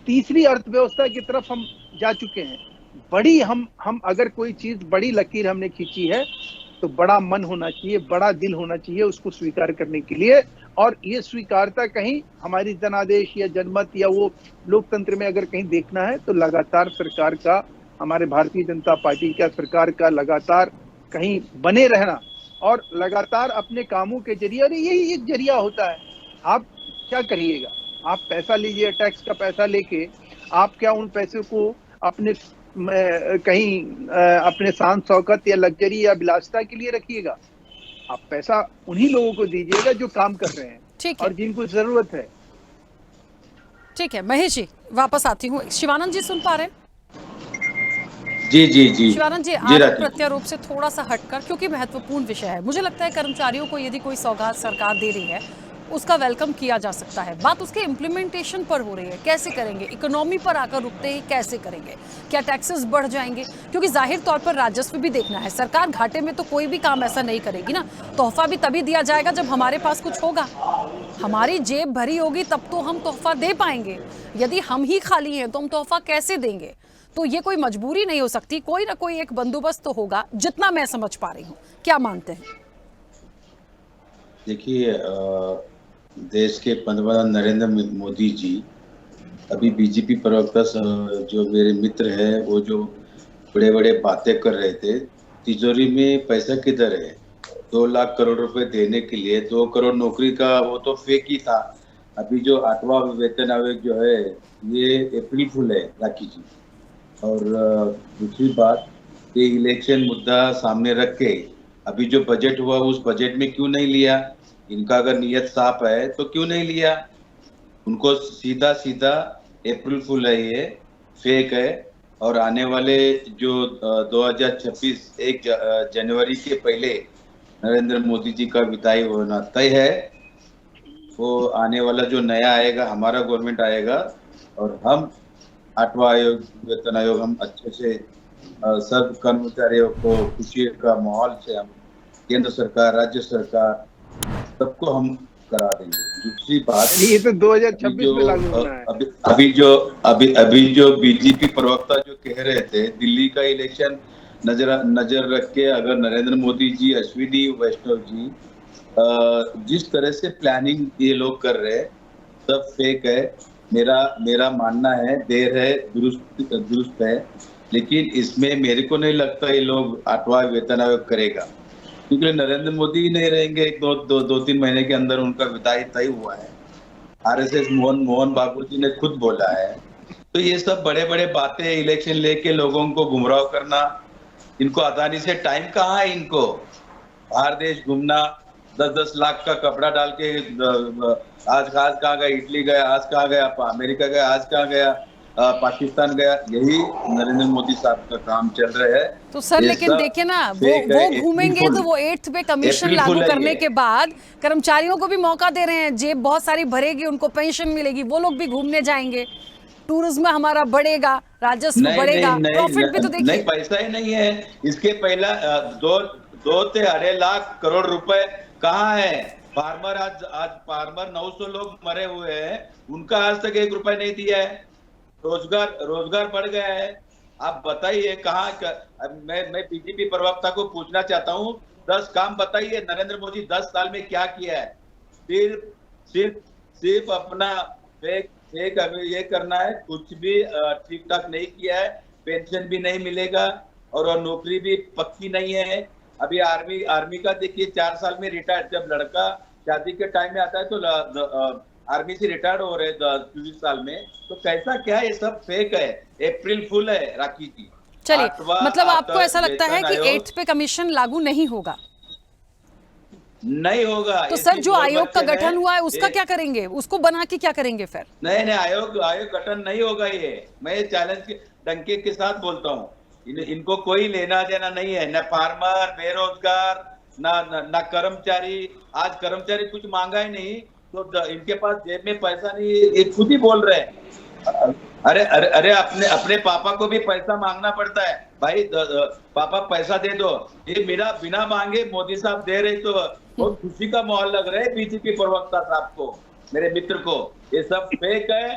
तीसरी अर्थव्यवस्था की तरफ हम जा चुके हैं। बड़ी हम अगर कोई चीज बड़ी लकीर हमने खींची है तो बड़ा मन होना चाहिए, बड़ा दिल होना चाहिए उसको स्वीकार करने के लिए। और ये स्वीकारता कहीं हमारी जनादेश या जनमत या वो लोकतंत्र में अगर कहीं देखना है तो लगातार सरकार का, हमारे भारतीय जनता पार्टी का, सरकार का लगातार कहीं बने रहना और लगातार अपने कामों के जरिए, और यही एक जरिया होता है। आप क्या करिएगा, आप पैसा लीजिए, टैक्स का पैसा लेके आप क्या उन पैसे को अपने कहीं अपने शान शौकत या लग्जरी या विलासिता के लिए रखिएगा? आप पैसा उन्हीं लोगों को दीजिएगा जो काम कर रहे हैं, ठीक है, और जिनको जरूरत है। ठीक है महेश जी, वापस आती हूँ। शिवानंद जी सुन पा रहे हैं? जी शिवानंद जी, आरोप प्रत्यारोप से थोड़ा सा हटकर, क्योंकि महत्वपूर्ण विषय है, मुझे लगता है कर्मचारियों को यदि कोई सौगात सरकार दे रही है उसका वेलकम किया जा सकता है। बात उसके इम्प्लीमेंटेशन पर हो रही है, कैसे करेंगे? इकोनॉमी पर आकर रुकते ही कैसे करेंगे? क्या टैक्सेस बढ़ जाएंगे? क्योंकि जाहिर तौर पर राजस्व भी देखना है। सरकार घाटे में तो कोई भी काम ऐसा नहीं करेगी ना। तोहफा भी तभी दिया जाएगा जब हमारे पास कुछ होगा, हमारी जेब भरी होगी तब तो हम तोहफा दे पाएंगे। यदि हम ही खाली हैं तो हम तोहफा कैसे देंगे? तो ये कोई मजबूरी नहीं हो सकती, कोई ना कोई एक बंदोबस्त तो होगा, जितना मैं समझ पा रही हूँ। क्या मानते हैं? देखिए, देश के पंतप्रधान नरेंद्र मोदी जी अभी बीजेपी प्रवक्ता जो मेरे मित्र हैं वो जो बड़े बड़े बातें कर रहे थे, तिजोरी में पैसा किधर है? 2 लाख करोड़ रुपए देने के लिए 2 करोड़ नौकरी का वो तो फेक ही था। अभी जो 8वां वेतन आयोग जो है ये अप्रैल फूल है राखी जी। और दूसरी बात, ये इलेक्शन मुद्दा सामने रख के अभी जो बजट हुआ उस बजट में क्यों नहीं लिया? इनका अगर नियत साफ है तो क्यों नहीं लिया? उनको सीधा सीधा अप्रैल फूल है, ये फेक है। और आने वाले जो 2026 1 जनवरी के पहले नरेंद्र मोदी जी का विदाई होना तय है। वो आने वाला जो नया आएगा, हमारा गवर्नमेंट आएगा और हम 8वां आयोग, वेतन आयोग, हम अच्छे से सब कर्मचारियों को खुशी का माहौल से हम केंद्र सरकार, राज्य सरकार सबको हम करा देंगे। दूसरी बात, ये तो 2026 में लागू होना है। अभी जो बीजेपी प्रवक्ता जो कह रहे थे दिल्ली का इलेक्शन नजर रख के अगर नरेंद्र मोदी जी, अश्विनी वैष्णव जी जिस तरह से प्लानिंग ये लोग कर रहे हैं सब फेक है। मेरा मानना है देर है दुरुस्त है, लेकिन इसमें मेरे को नहीं लगता ये लोग 8वां वेतन आयोग करेगा, क्योंकि नरेंद्र मोदी नहीं रहेंगे। 2-3 महीने के अंदर उनका विदाई तय हुआ है। आरएसएस मोहन बाबू जी ने खुद बोला है। तो ये सब बड़े बड़े बातें, इलेक्शन लेके लोगों को गुमराह करना, इनको अदानी से टाइम कहाँ है? इनको बाहर देश घूमना, 10-10 लाख का कपड़ा डाल के आज कहाँ गया, इटली गया, आज कहाँ गया, अमेरिका गया, आज कहाँ गया, पाकिस्तान गया। यही नरेंद्र मोदी साहब का काम चल रहा है। तो सर लेकिन देखिए ना, वो घूमेंगे तो वो 8th पे कमीशन लागू करने के बाद कर्मचारियों को भी मौका दे रहे हैं, जेब बहुत सारी भरेगी, उनको पेंशन मिलेगी, वो लोग भी घूमने जाएंगे, टूरिज्म हमारा बढ़ेगा, राजस्व बढ़ेगा, प्रॉफिट भी तो देखिए। नहीं, पैसा ही नहीं है। इसके पहला 2 से 2.5 लाख करोड़ रुपए कहाँ है? फार्मर आज फार्मर 900 लोग मरे हुए हैं, उनका आज तक 1 रुपए नहीं दिया है। रोजगार बढ़ गया है। आप बताइए कहाँ? मैं बीजेपी प्रवक्ता को पूछना चाहता हूँ, 10 काम बताइए नरेंद्र मोदी 10 साल में क्या किया है? सिर्फ अपना फेक ये करना है, कुछ भी ठीक ठाक नहीं किया है। पेंशन भी नहीं मिलेगा और नौकरी भी पक्की नहीं है। अभी आर्मी का देखिए 4 साल में रिटायर्ड, जब लड़का शादी के टाइम में आता है तो आर्मी से रिटायर्ड हो रहे 24 साल में। तो कैसा क्या है? ये सब फेक है, अप्रैल फूल है राखी जी। चलिए, मतलब आपको ऐसा लगता है कि 8th पे कमीशन लागू नहीं होगा? नहीं होगा। तो सर जो आयोग का गठन हुआ है उसका क्या करेंगे? उसको बना के क्या करेंगे फिर? नहीं, आयोग गठन नहीं होगा। ये मैं चैलेंज के डंके के साथ बोलता हूँ। इनको कोई लेना देना नहीं है, न फार्मर, बेरोजगार, न कर्मचारी। आज कर्मचारी कुछ मांगा ही नहीं तो इनके पास जेब में पैसा नहीं, ये खुद ही बोल रहे हैं। अरे अरे अरे अपने पापा को भी पैसा मांगना पड़ता है भाई। पापा पैसा दे दो, ये मेरा बिना मांगे मोदी साहब दे रहे तो बहुत खुशी का माहौल लग रहा है बीजेपी प्रवक्ता साहब को, मेरे मित्र को। ये सब फेक है,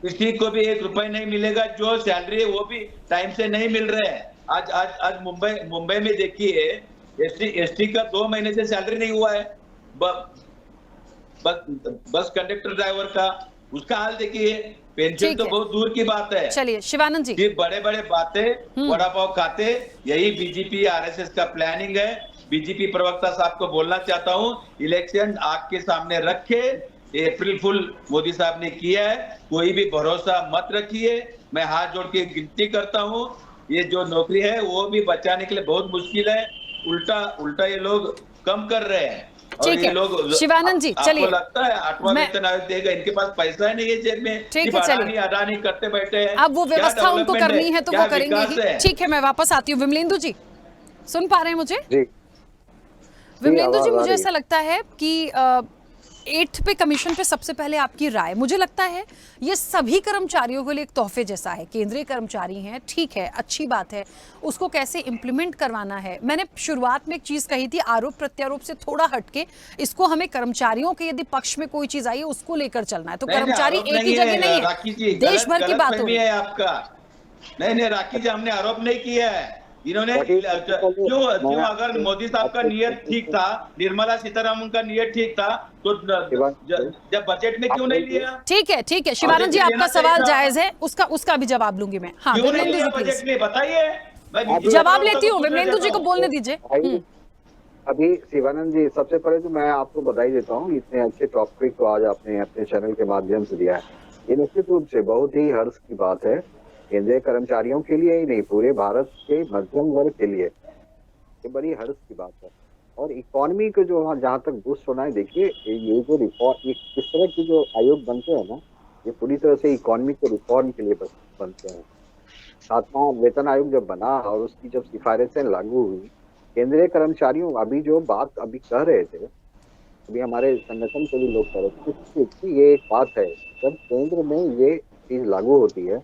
किसी को भी 1 रुपए नहीं मिलेगा, जो सैलरी है वो भी टाइम से नहीं मिल रहे हैं। आज आज आज मुंबई में देखिए एसटी का 2 महीने से सैलरी नहीं हुआ है। बस कंडक्टर ड्राइवर का, उसका हाल देखिए। पेंशन तो बहुत दूर की बात है। चलिए शिवानंद जी, ये बड़े बड़े बातें, वड़ा पाव खाते, यही बीजेपी आरएसएस का प्लानिंग है। बीजेपी प्रवक्ता साहब को बोलना चाहता हूँ, इलेक्शन आग के सामने रखे, अप्रैल फुल मोदी साहब ने किया है, कोई भी भरोसा मत रखिए। मैं हाथ जोड़ के गिनती करता हूँ, ये जो नौकरी है वो भी बचाने के लिए बहुत मुश्किल है। उल्टा ये लोग कम कर रहे हैं। ठीक है शिवानंद जी, चलिए। आपको लगता है 8वां वेतन आयोग देगा? इनके पास पैसा ही नहीं है जेब में। ठीक है, चलिए। अडानी करते बैठे हैं। अब वो व्यवस्था उनको करनी है तो वो करेंगे ही। ठीक है, मैं वापस आती हूँ। विमलेंदु जी, सुन पा रहे हैं मुझे? जी विमलेंदु जी, मुझे ऐसा लगता है कि 8th पे कमीशन पे सबसे पहले आपकी राय। मुझे लगता है ये सभी कर्मचारियों के लिए एक तोहफे जैसा है। केंद्रीय कर्मचारी हैं, ठीक है, अच्छी बात है, उसको कैसे इम्प्लीमेंट करवाना है। मैंने शुरुआत में एक चीज कही थी, आरोप प्रत्यारोप से थोड़ा हटके इसको हमें कर्मचारियों के यदि पक्ष में कोई चीज आई है उसको लेकर चलना है। तो कर्मचारी एक ही जगह नहीं है, देश भर की बात हो रही है आपका। नहीं राखी जी, हमने आरोप नहीं किया है। इन्होंने क्यों अगर मोदी साहब का नियत ठीक था, निर्मला सीतारमण का नियत ठीक था, तो जब बजट में क्यों नहीं लिया? ठीक है शिवानंद जी, आपका सवाल जायज है, उसका भी जवाब लूंगी मैं। हाँ, विमलेंदु जी बजट में बताइए, जवाब लेती हूँ। विमलेंदु जी को बोलने दीजिए। अभी शिवानंद जी, सबसे पहले तो मैं आपको बधाई देता हूँ, इतने अच्छे टॉपिक को आज आपने अपने चैनल के माध्यम से दिया है। ये निश्चित रूप से बहुत ही हर्ष की बात है, केंद्रीय कर्मचारियों के लिए ही नहीं, पूरे भारत के मध्यम वर्ग के लिए ये बड़ी हर्ष की बात है। और इकोनॉमी को जो जहाँ तक बूस्ट होना है, देखिए ये जो रिफॉर्म, इस तरह के जो आयोग बनते हैं ना, ये पूरी तरह से इकोनॉमी के रिफॉर्म के लिए बनते हैं। 7वां वेतन आयोग जब बना और उसकी जब सिफारिशें लागू हुई, केंद्रीय कर्मचारियों, अभी जो बात अभी कह रहे थे, अभी हमारे संगठन के भी लोग कह रहे थे, ये एक बात है, जब केंद्र में ये चीज लागू होती है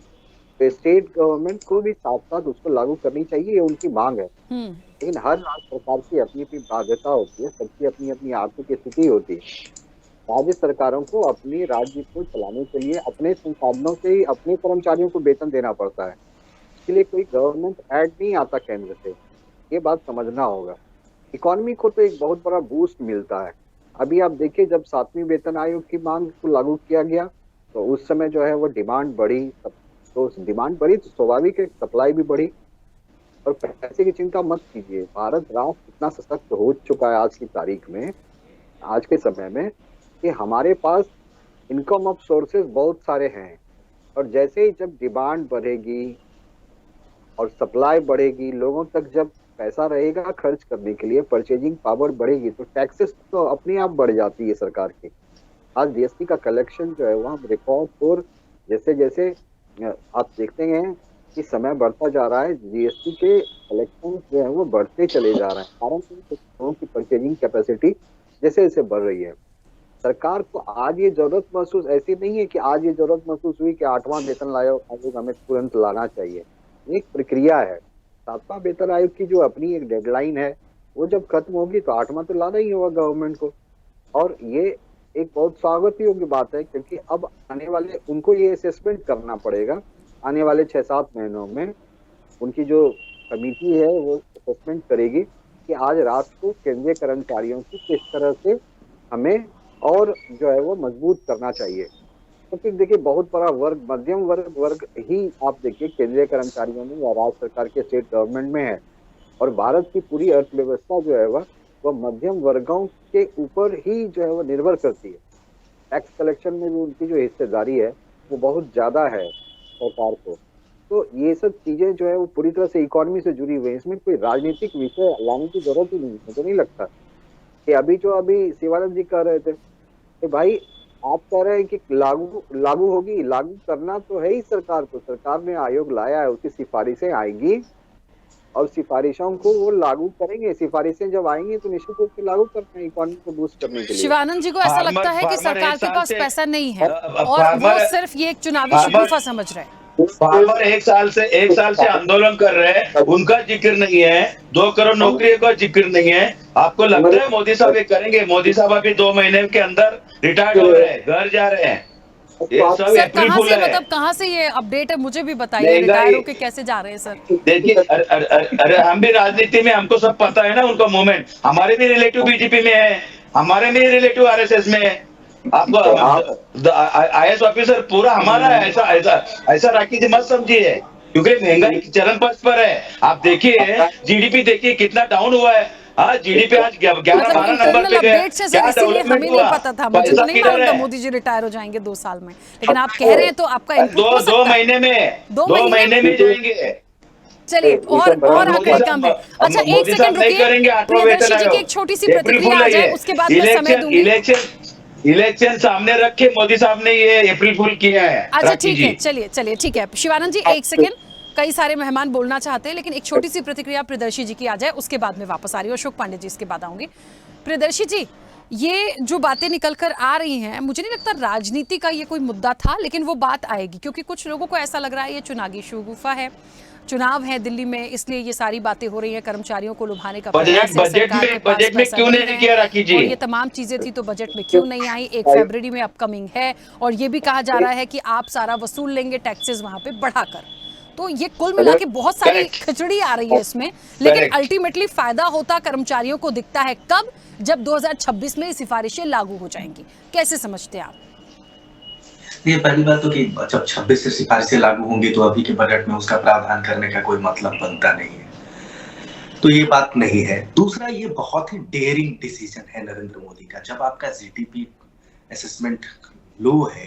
तो स्टेट गवर्नमेंट को भी साथ साथ उसको लागू करनी चाहिए, ये उनकी मांग है। लेकिन हर राज्य सरकार की अपनी अपनी बाध्यता होती है, सबकी अपनी अपनी आर्थिक स्थिति होती है। राज्य सरकारों को अपनी राज्य को चलाने के लिए अपने संसाधनों से ही अपने कर्मचारियों को वेतन देना पड़ता है। इसके लिए कोई गवर्नमेंट ऐड नहीं आता केंद्र से, ये बात समझना होगा। इकोनॉमी को तो एक बहुत बड़ा बूस्ट मिलता है। अभी आप देखिए, जब 7वीं वेतन आयोग की मांग को लागू किया गया तो उस समय जो है वो डिमांड बढ़ी, तो डिमांड बढ़ी तो स्वाभाविक है सप्लाई भी बढ़ी। और पैसे की चिंता मत कीजिए, भारत राष्ट्र इतना सशक्त हो चुका है आज की तारीख में, आज के समय में, कि हमारे पास इनकम ऑफ सोर्सेज बहुत सारे हैं। और जैसे ही जब डिमांड बढ़ेगी और सप्लाई बढ़ेगी, लोगों तक जब पैसा रहेगा खर्च करने के लिए, परचेजिंग पावर बढ़ेगी, तो टैक्सेस तो अपने आप बढ़ जाती है सरकार की। आज जीएसटी का कलेक्शन जो है वहाँ रिकॉर्ड तोड़, जैसे जैसे आप देखते हैं कि समय बढ़ता जा रहा है, जीएसटी के कलेक्शन जो है वो बढ़ते चले जा रहे हैं, कारण लोगों की परचेजिंग कैपेसिटी जैसे जैसे बढ़ रही है। सरकार को आज ये जरूरत महसूस ऐसी नहीं है कि आज ये जरूरत महसूस हुई कि 8वां वेतन आयोग हमें तुरंत लाना चाहिए। एक प्रक्रिया है, 7वां वेतन आयोग की जो अपनी एक डेडलाइन है, वो जब खत्म होगी तो 8वां तो लाना ही होगा गवर्नमेंट को। और ये एक बहुत स्वागत योग्य बात है, क्योंकि अब आने वाले उनको ये असेसमेंट करना पड़ेगा, आने वाले 6-7 महीनों में उनकी जो कमेटी है वो असेसमेंट करेगी कि आज राष्ट्र को केंद्रीय कर्मचारियों की किस तरह से हमें और जो है वो मजबूत करना चाहिए। क्योंकि देखिए बहुत बड़ा वर्ग, मध्यम वर्ग ही आप देखिए केंद्रीय कर्मचारियों में या राज्य सरकार के स्टेट गवर्नमेंट में है। और भारत की पूरी अर्थव्यवस्था जो है वह मध्यम वर्गों के ऊपर ही जो है वो निर्भर करती है। टैक्स कलेक्शन में भी उनकी जो हिस्सेदारी है वो बहुत ज्यादा है सरकार को। तो ये सब चीजें जो है वो पूरी तरह से इकोनॉमी से जुड़ी हुई है, इसमें कोई राजनीतिक विषय लाने की जरूरत ही नहीं, मुझे नहीं लगता। कि अभी शिवानंद जी कह रहे थे कि भाई आप कह रहे हैं कि लागू होगी, लागू करना तो है ही सरकार को, सरकार ने आयोग लाया है, उसकी सिफारिशें आएंगी और सिफारिशों को वो लागू करेंगे। सिफारिशें जब आएंगी तो निश्चित रूप से लागू करते हैं इकोनॉमी को बूस्ट करने के लिए। शिवानंद जी को ऐसा लगता है कि सरकार के पास पैसा नहीं है और वो सिर्फ ये एक चुनावी शगुफा समझ रहे हैं। बाबर एक साल से आंदोलन कर रहे हैं, उनका जिक्र नहीं है। 2 करोड़ नौकरियों का जिक्र नहीं है। आपको लगता है मोदी साहब ये करेंगे? मोदी साहब अभी 2 महीने के अंदर रिटायर्ड हो रहे हैं, घर जा रहे हैं। ये सब सर अप्रैल कहाँ फूल से, है। मतलब कहाँ से ये अपडेट है, मुझे भी बताइए, रिटायर होके कैसे जा रहे हैं सर? देखिए, अरे हम भी राजनीति में, हमको सब पता है ना उनका मूवमेंट। हमारे भी रिलेटिव बीजेपी में है, हमारे भी रिलेटिव आरएसएस में है। आपको आईएएस ऑफिसर पूरा हमारा है, ऐसा राखी जी मत समझिए, क्योंकि महंगाई चरम पथ पर है। आप देखिए जीडीपी देखिए कितना डाउन हुआ है। हाँ, जीडीपी आज 11-12 नंबर पे गया। क्या डेवलपमेंट हमें नहीं पता था, मुझे तो नहीं मालूम था मोदी जी रिटायर हो जाएंगे 2 साल में, लेकिन आप कह रहे हैं तो आपका इनपुट हो सकता है। 2 महीने में 2 महीने में जाएंगे। चलिए, और आखिरी काम है। अच्छा, एक सेकंड रुकिए, प्रियदर्शी जी की एक छोटी सी प्रतिक्रिया आ जाए, उसके बाद मैं समय दूंगी। इलेक्शन सामने रख के मोदी साहब ने ये अप्रैल फूल किया है। अच्छा ठीक है, चलिए ठीक है। शिवानंद जी एक सेकंड, कई सारे मेहमान बोलना चाहते हैं, लेकिन एक छोटी सी प्रतिक्रिया प्रियदर्शी जी की आ जाए, उसके बाद में वापस आ रही हूँ। अशोक पांडे जी इसके बाद आऊंगी। प्रियदर्शी जी, ये जो बातें निकल कर आ रही हैं, मुझे नहीं लगता राजनीति का ये कोई मुद्दा था, लेकिन वो बात आएगी, क्योंकि कुछ लोगों को ऐसा लग रहा है ये चुनावी शगुफा है, चुनाव है दिल्ली में, इसलिए ये सारी बातें हो रही हैं, कर्मचारियों को लुभाने का प्रयास है, सरकार के पास बजट में पैसा क्यों नहीं किया राखी जी? और ये तमाम चीजें थी तो बजट में क्यों नहीं आई? 1 फरवरी में अपकमिंग है, और ये भी कहा जा रहा है कि आप सारा वसूल लेंगे टैक्सेस वहां पे बढ़ाकर। तो ये कुल मिला के बहुत सारी खिचड़ी आ रही है इसमें, लेकिन अल्टीमेटली फायदा होता कर्मचारियों को दिखता है कब? जब 2026 में सिफारिशें लागू हो जाएंगी। कैसे समझते हैं आप? ये पहली बात तो कि जब 26 से सिफारिशें लागू होंगी तो अभी के बजट में उसका प्रावधान करने का कोई मतलब बनता नहीं है, तो ये बात नहीं है। दूसरा, ये बहुत ही डेयरिंग डिसीजन है नरेंद्र मोदी का। जब आपका जीडीपी असेसमेंट लो है,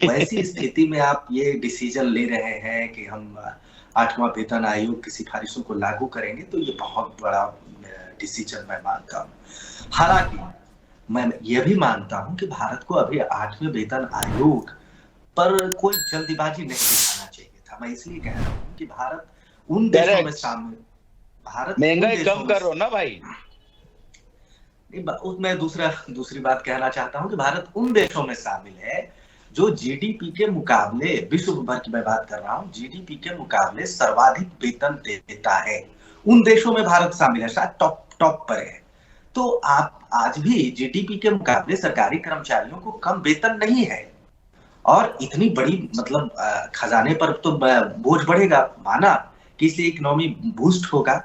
वैसी स्थिति में आप ये डिसीजन ले रहे हैं कि हम 8वां वेतन आयोग की सिफारिशों को लागू करेंगे, तो ये बहुत बड़ा डिसीजन मैं मानता हूँ। हालांकि मैं ये भी मानता हूँ कि भारत को अभी 8वें वेतन आयोग पर कोई जल्दीबाजी नहीं दिखाना चाहिए था। मैं इसलिए कह रहा हूँ कि भारत उन देशों में शामिल, भारत महंगाई कम करो ना भाई। मैं दूसरी बात कहना चाहता हूँ कि भारत उन देशों में शामिल है जो जीडीपी के मुकाबले, विश्व भर की मैं बात कर रहा हूँ, जीडीपी के मुकाबले सर्वाधिक वेतन देता है। उन देशों में भारत शामिल है, शायद टॉप पर है। तो आप आज भी जीडीपी के मुकाबले सरकारी कर्मचारियों को कम वेतन नहीं है, और इतनी बड़ी मतलब खजाने पर तो बोझ बढ़ेगा। माना कि इससे इकोनॉमी बूस्ट होगा,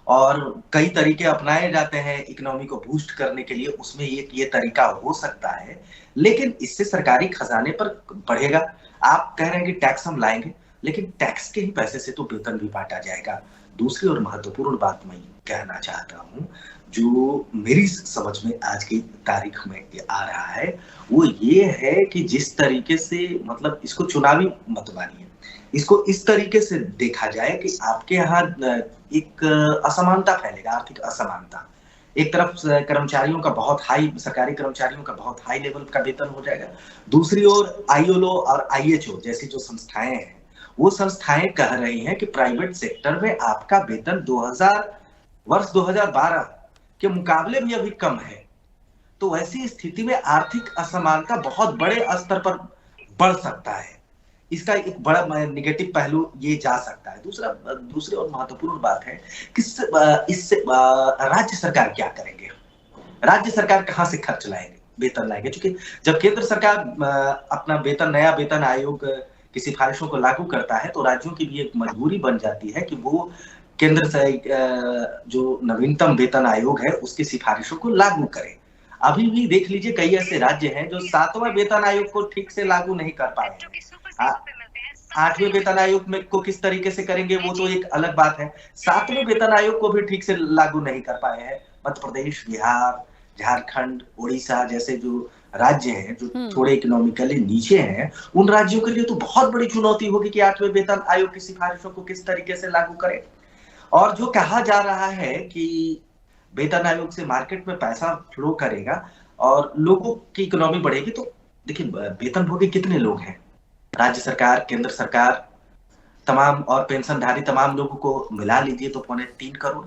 और कई तरीके अपनाए जाते हैं इकोनॉमी को बूस्ट करने के लिए, उसमें ये तरीका हो सकता है, लेकिन इससे सरकारी खजाने पर बढ़ेगा। आप कह रहे हैं कि टैक्स हम लाएंगे, लेकिन टैक्स के ही पैसे से तो वेतन भी बांटा जाएगा। दूसरी और महत्वपूर्ण बात मैं कहना चाहता हूँ, जो मेरी समझ में आज की तारीख में आ रहा है, वो ये है कि जिस तरीके से मतलब इसको चुनावी मत मानिए, इसको इस तरीके से देखा जाए कि आपके यहाँ एक असमानता फैलेगा, आर्थिक असमानता। एक तरफ कर्मचारियों का बहुत हाई, सरकारी कर्मचारियों का बहुत हाई लेवल का वेतन हो जाएगा, दूसरी ओर आईएलओ और आईएचओ जैसी जो संस्थाएं हैं, वो संस्थाएं कह रही हैं कि प्राइवेट सेक्टर में आपका वेतन वर्ष 2012 के मुकाबले भी अभी कम है। तो ऐसी स्थिति में आर्थिक असमानता बहुत बड़े स्तर पर बढ़ सकता है। इसका एक बड़ा नेगेटिव पहलू ये जा सकता है। दूसरी और महत्वपूर्ण बात है कि इससे राज्य सरकार क्या करेंगे, राज्य सरकार कहाँ से खर्च लाएंगे, वेतन लाएंगे? क्योंकि जब केंद्र सरकार अपना नया वेतन आयोग की सिफारिशों को लागू करता है, तो राज्यों की भी एक मजबूरी बन जाती है कि वो केंद्र से जो नवीनतम वेतन आयोग है उसकी सिफारिशों को लागू करे। अभी भी देख लीजिए, कई ऐसे राज्य हैं जो 7वां वेतन आयोग को ठीक से लागू नहीं कर पाए। 8वें वेतन आयोग में को किस तरीके से करेंगे वो तो एक अलग बात है। 7वें वेतन आयोग को भी ठीक से लागू नहीं कर पाए हैं। मध्य प्रदेश, बिहार, झारखंड, उड़ीसा जैसे जो राज्य हैं जो थोड़े इकोनॉमिकली नीचे हैं, उन राज्यों के लिए तो बहुत बड़ी चुनौती होगी कि 8वें वेतन आयोग की सिफारिशों को किस तरीके से लागू करें। और जो कहा जा रहा है कि वेतन आयोग से मार्केट में पैसा फ्लो करेगा और लोगों की इकोनॉमी बढ़ेगी, तो देखिए वेतनभोगी कितने लोग हैं, राज्य सरकार, केंद्र सरकार, तमाम और पेंशनधारी तमाम लोगों को मिला लीजिए तो 3.25 करोड़।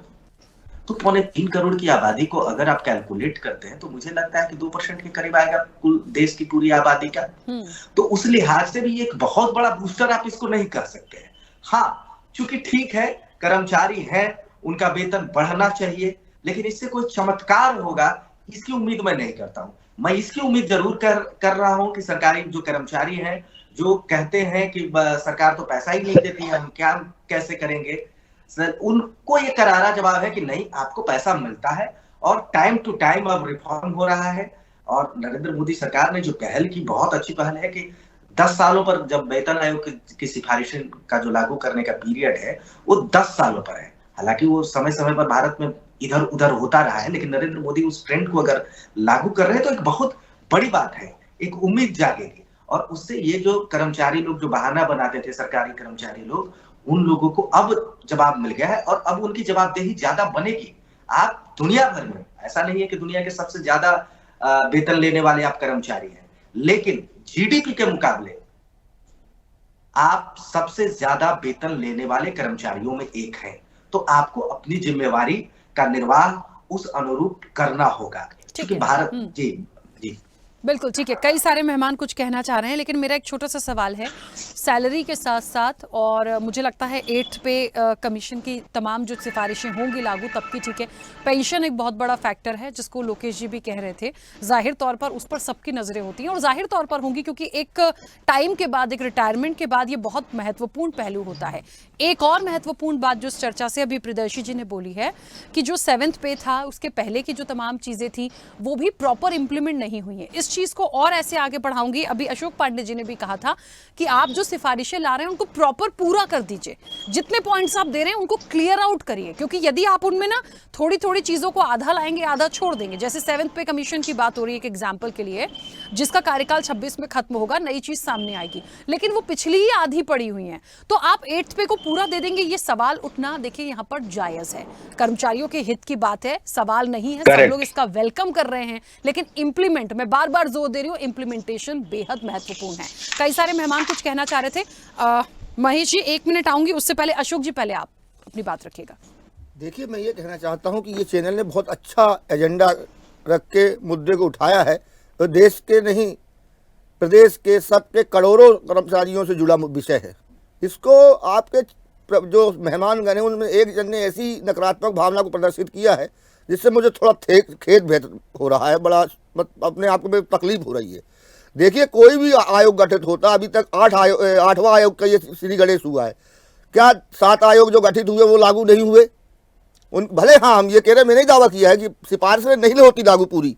तो 3.25 करोड़ की आबादी को अगर आप कैलकुलेट करते हैं तो मुझे लगता है कि 2% के करीब आएगा कुल देश की पूरी आबादी का। तो उस लिहाज से भी एक बहुत बड़ा बूस्टर आप इसको नहीं कर सकते हैं। हाँ, चूंकि ठीक है कर्मचारी है, उनका वेतन बढ़ना चाहिए, लेकिन इससे कोई चमत्कार होगा इसकी उम्मीद मैं नहीं करता हूं। मैं इसकी उम्मीद जरूर कर रहा हूं कि सरकारी जो कर्मचारी हैं, जो कहते हैं कि सरकार तो पैसा ही नहीं देती है, हम क्या कैसे करेंगे, उनको ये करारा जवाब है कि नहीं, आपको पैसा मिलता है और टाइम टू टाइम अब रिफॉर्म हो रहा है। और नरेंद्र मोदी सरकार ने जो पहल की, बहुत अच्छी पहल है कि 10 सालों पर जब वेतन आयोग की सिफारिशें का जो लागू करने का पीरियड है वो 10 सालों पर है। हालांकि वो समय समय पर भारत में इधर उधर होता रहा है, लेकिन नरेंद्र मोदी उस ट्रेंड को अगर लागू कर रहे हैं तो एक बहुत बड़ी बात है, एक उम्मीद जागेगी। और उससे ये जो कर्मचारी लोग जो बहाना बनाते थे, सरकारी कर्मचारी लोग, उन लोगों को अब जवाब मिल गया है और अब उनकी जवाबदेही ज्यादा बनेगी। आप दुनिया भर में, ऐसा नहीं है कि दुनिया के सबसे ज्यादा वेतन लेने वाले आप कर्मचारी हैं, लेकिन जीडीपी के मुकाबले आप सबसे ज्यादा वेतन लेने वाले कर्मचारियों में एक हैं। तो आपको अपनी जिम्मेवारी का निर्वाह उस अनुरूप करना होगा, क्योंकि भारत जी बिल्कुल ठीक है। कई सारे मेहमान कुछ कहना चाह रहे हैं, लेकिन मेरा एक छोटा सा सवाल है सैलरी के साथ साथ, और मुझे लगता है 8th पे कमीशन की तमाम जो सिफारिशें होंगी लागू तब की, ठीक है, पेंशन एक बहुत बड़ा फैक्टर है जिसको लोकेश जी भी कह रहे थे। जाहिर तौर पर उस पर सबकी नज़रें होती हैं और जाहिर तौर पर होंगी, क्योंकि एक टाइम के बाद, एक रिटायरमेंट के बाद ये बहुत महत्वपूर्ण पहलू होता है। एक और महत्वपूर्ण बात जो इस चर्चा से अभी प्रियदर्शी जी ने बोली है कि जो 7th पे था उसके पहले की जो तमाम चीज़ें थी वो भी प्रॉपर इंप्लीमेंट नहीं हुई हैं। इस चीज को और ऐसे आगे बढ़ाऊंगी। अभी अशोक पांडे जी ने भी कहा था कि आप जो सिफारिशें ला रहे हैं उनको प्रॉपर पूरा कर दीजिए, जितने पॉइंट्स आप दे रहे हैं उनको क्लियर आउट करिए, क्योंकि यदि आप उनमें ना थोड़ी थोड़ी चीजों को आधा लाएंगे आधा छोड़ देंगे, जैसे 7th पे कमीशन की बात हो रही है एक एग्जाम्पल के लिए, जिसका कार्यकाल 26 में खत्म होगा, नई चीज सामने आएगी, लेकिन वो पिछली ही आधी पड़ी हुई है, तो आप 8th पे को पूरा दे देंगे। ये सवाल उठना देखिए यहाँ पर जायज है, कर्मचारियों के हित की बात है, सवाल नहीं है, सब लोग इसका वेलकम कर रहे हैं, लेकिन इंप्लीमेंट, मैं बार बार जोर दे रही हूँ, इंप्लीमेंटेशन बेहद महत्वपूर्ण है। कई सारे मेहमान कुछ कहना चाह रहे थे। महेश जी 1 मिनट आऊंगी, उससे पहले अशोक जी पहले आप अपनी बात रखिएगा। देखिए, मैं ये कहना चाहता हूँ कि ये चैनल ने बहुत अच्छा एजेंडा रख के मुद्दे को उठाया है, तो देश के नहीं प्रदेश के सबके करोड़ों कर्मचारियों से जुड़ा विषय है। इसको आपके जो मेहमानगण हैं उनमें एक जन ने ऐसी नकारात्मक भावना को प्रदर्शित किया है जिससे मुझे थोड़ा खेद भेद हो रहा है, बड़ा अपने आप को तकलीफ हो रही है। देखिए, कोई भी आयोग गठित होता, अभी तक 8वां आयोग का ये श्री गणेश हुआ है, क्या 7 आयोग जो गठित हुए वो लागू नहीं हुए? उन भले, हाँ, हम ये कह रहे हैं, मैंने ही दावा किया है कि सिफारिशें नहीं होती लागू पूरी,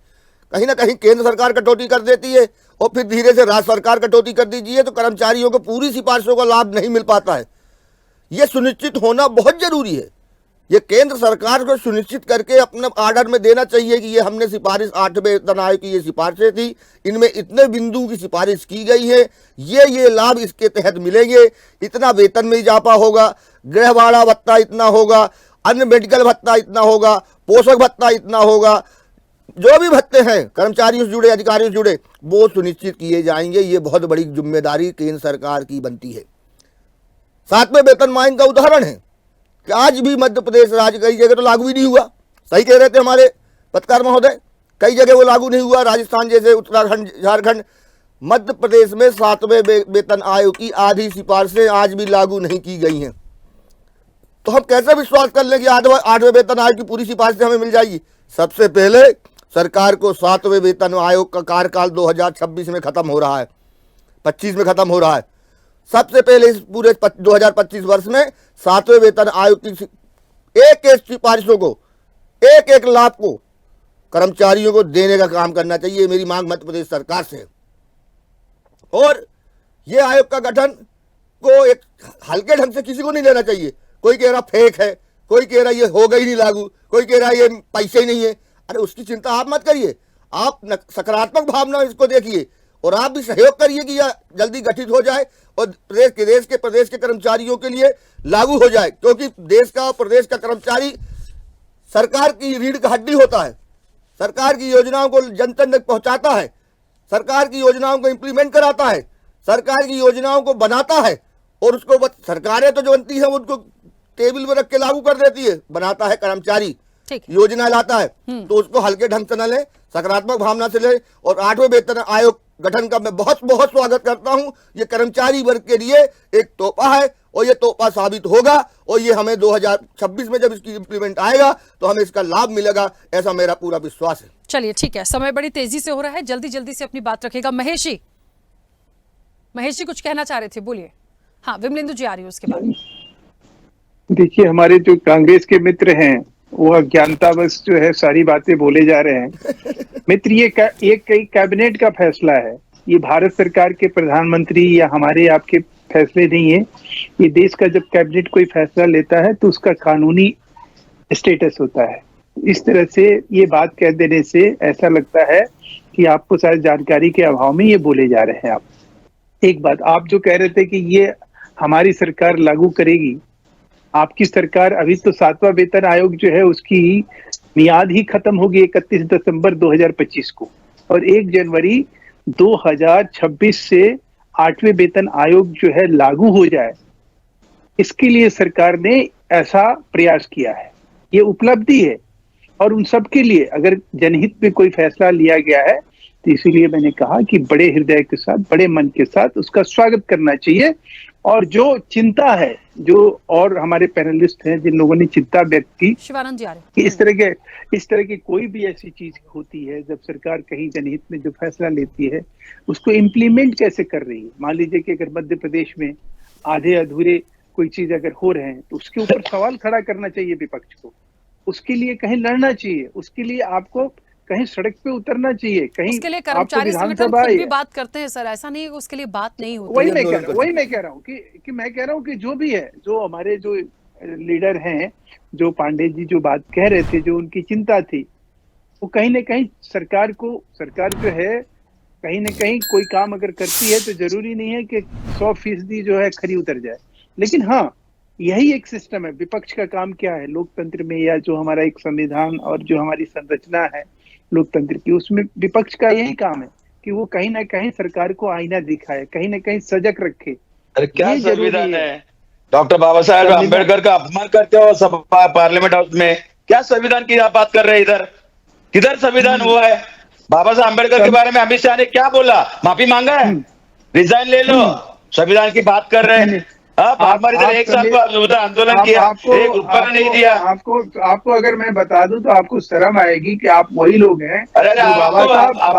कहीं ना कहीं केंद्र सरकार कटौती कर देती है और फिर धीरे से राज्य सरकार कटौती कर दीजिए, तो कर्मचारियों को पूरी सिफारिशों का लाभ नहीं मिल पाता है। ये सुनिश्चित होना बहुत जरूरी है। ये केंद्र सरकार को सुनिश्चित करके अपने आर्डर में देना चाहिए कि ये हमने सिफारिश 8वें वेतन आयोग की ये सिफारिशें थी, इनमें इतने बिंदु की सिफारिश की गई है, ये लाभ इसके तहत मिलेंगे, इतना वेतन में इजाफा होगा, गृह भाड़ा भत्ता इतना होगा, अन्य मेडिकल भत्ता इतना होगा, पोषक भत्ता इतना होगा, जो भी भत्ते हैं कर्मचारियों से जुड़े, अधिकारियों से जुड़े, वो सुनिश्चित किए जाएंगे। ये बहुत बड़ी जिम्मेदारी केंद्र सरकार की बनती है। 7वें वेतनमान का उदाहरण है कि आज भी मध्य प्रदेश राज्य कई जगह तो लागू ही नहीं हुआ, सही कह रहे थे हमारे पत्रकार महोदय, कई जगह वो लागू नहीं हुआ, राजस्थान जैसे, उत्तराखंड, झारखंड। मध्य प्रदेश में 7वें वेतन आयोग की आधी सिफारिशें आज भी लागू नहीं की गई हैं। तो हम कैसे विश्वास कर लें कि 8वें वेतन आयोग की पूरी सिफारिशें हमें मिल जाएगी? सबसे पहले सरकार को 7वें वेतन आयोग का कार्यकाल 2026 में खत्म हो रहा है, 25 में खत्म हो रहा है। सबसे पहले इस पूरे 2025 वर्ष में 7वें वेतन आयोग की एक सिफारिशों को, एक लाभ को कर्मचारियों को देने का काम करना चाहिए। मेरी मांग मध्य प्रदेश सरकार से है। और ये आयोग का गठन को एक हल्के ढंग से किसी को नहीं लेना चाहिए। कोई कह रहा फेक है, कोई कह रहा ये हो गई नहीं लागू, कोई कह रहा ये पैसे ही नहीं है। अरे उसकी चिंता आप मत करिए, आप सकारात्मक भावना इसको देखिए और आप भी सहयोग करिए कि यह जल्दी गठित हो जाए और प्रदेश के कर्मचारियों के लिए लागू हो जाए, क्योंकि देश का और प्रदेश का कर्मचारी सरकार की रीढ़ का हड्डी होता है। सरकार की योजनाओं को जन तक पहुंचाता है, सरकार की योजनाओं को इंप्लीमेंट कराता है, सरकार की योजनाओं को बनाता है और उसको सरकारें तो जो बनती है उनको टेबल में रख के लागू कर देती है, बनाता है कर्मचारी। ठीक है। योजना लाता है तो उसको हल्के ढंग से न ले, सकारात्मक भावना से ले। और 8वें वेतन आयोग गठन का मैं बहुत बहुत स्वागत करता हूं। ये कर्मचारी वर्ग के लिए एक तोहफा है और ये तोहफा साबित होगा और ये हमें 2026 में जब इसकी इम्प्लीमेंट आएगा तो हमें इसका लाभ मिलेगा, ऐसा मेरा पूरा विश्वास है। चलिए ठीक है, समय बड़ी तेजी से हो रहा है, जल्दी जल्दी से अपनी बात रखेगा। महेश जी कुछ कहना चाह रहे थे, बोलिए। हाँ, विमलेंदु जी आ रही है उसके बाद। देखिए, हमारे जो कांग्रेस के मित्र हैं वो अज्ञानतावश जो है सारी बातें बोले जा रहे हैं। मित्र, ये कई कैबिनेट का फैसला है, ये भारत सरकार के प्रधानमंत्री या हमारे आपके फैसले नहीं है। ये देश का जब कैबिनेट कोई फैसला लेता है तो उसका कानूनी स्टेटस होता है। इस तरह से ये बात कह देने से ऐसा लगता है कि आपको शायद जानकारी के अभाव में ये बोले जा रहे हैं। आप एक बात आप जो कह रहे थे कि ये हमारी सरकार लागू करेगी, आपकी सरकार अभी तो 7वां वेतन आयोग जो है उसकी मियाद ही खत्म होगी 31 दिसंबर 2025 को, और 1 जनवरी 2026 से 8वें वेतन आयोग जो है लागू हो जाए, इसके लिए सरकार ने ऐसा प्रयास किया है। ये उपलब्धि है और उन सब के लिए अगर जनहित में कोई फैसला लिया गया है तो इसीलिए मैंने कहा कि बड़े हृदय के साथ, बड़े मन के साथ उसका स्वागत करना चाहिए। और जो चिंता है, जो और हमारे पैनलिस्ट हैं जिन लोगों ने चिंता व्यक्त की, शिवानंद जी आ रहे हैं, कि इस तरह की कोई भी ऐसी चीज होती है जब सरकार कहीं जनहित में जो फैसला लेती है उसको इम्प्लीमेंट कैसे कर रही है। मान लीजिए कि अगर मध्य प्रदेश में आधे अधूरे कोई चीज अगर हो रहे हैं तो उसके ऊपर सवाल खड़ा करना चाहिए विपक्ष को, उसके लिए कहीं लड़ना चाहिए, उसके लिए आपको कहीं सड़क पे उतरना चाहिए, कहीं उसके लिए कर्मचारी संगठन खुद भी बात करते हैं सर, ऐसा नहीं है उसके लिए बात नहीं होती। वही मैं कह रहा हूँ कि मैं कह रहा हूँ कि जो भी है, जो हमारे जो लीडर हैं, जो पांडे जी जो बात कह रहे थे, जो उनकी चिंता थी, वो कहीं ना कहीं सरकार जो है कहीं ना कहीं कोई काम अगर करती है तो जरूरी नहीं है कि 100% जो है खरी उतर जाए। लेकिन हाँ, यही एक सिस्टम है। विपक्ष का काम क्या है लोकतंत्र में, या जो हमारा एक संविधान और जो हमारी संरचना है लोकतंत्र की, उसमें विपक्ष का यही काम है कि वो कहीं ना कहीं सरकार को आईना दिखाए, कहीं ना कहीं सजग रखे। अरे क्या संविधान है? डॉक्टर बाबा साहेब अम्बेडकर का अपमान करते हो सब पार्लियामेंट हाउस में। क्या संविधान की आप बात कर रहे हैं? इधर किधर संविधान हुआ है? बाबा साहब अम्बेडकर के बारे में अमित शाह ने क्या बोला? माफी मांगा है, रिजाइन ले लो। संविधान की बात कर रहे हैं। फार्मर इधर 1 साल का आंदोलन किया, 1 रुपया नहीं दिया। आपको अगर मैं बता दूं तो आपको शर्म आएगी कि आप वही लोग हैं। अरे आपको आप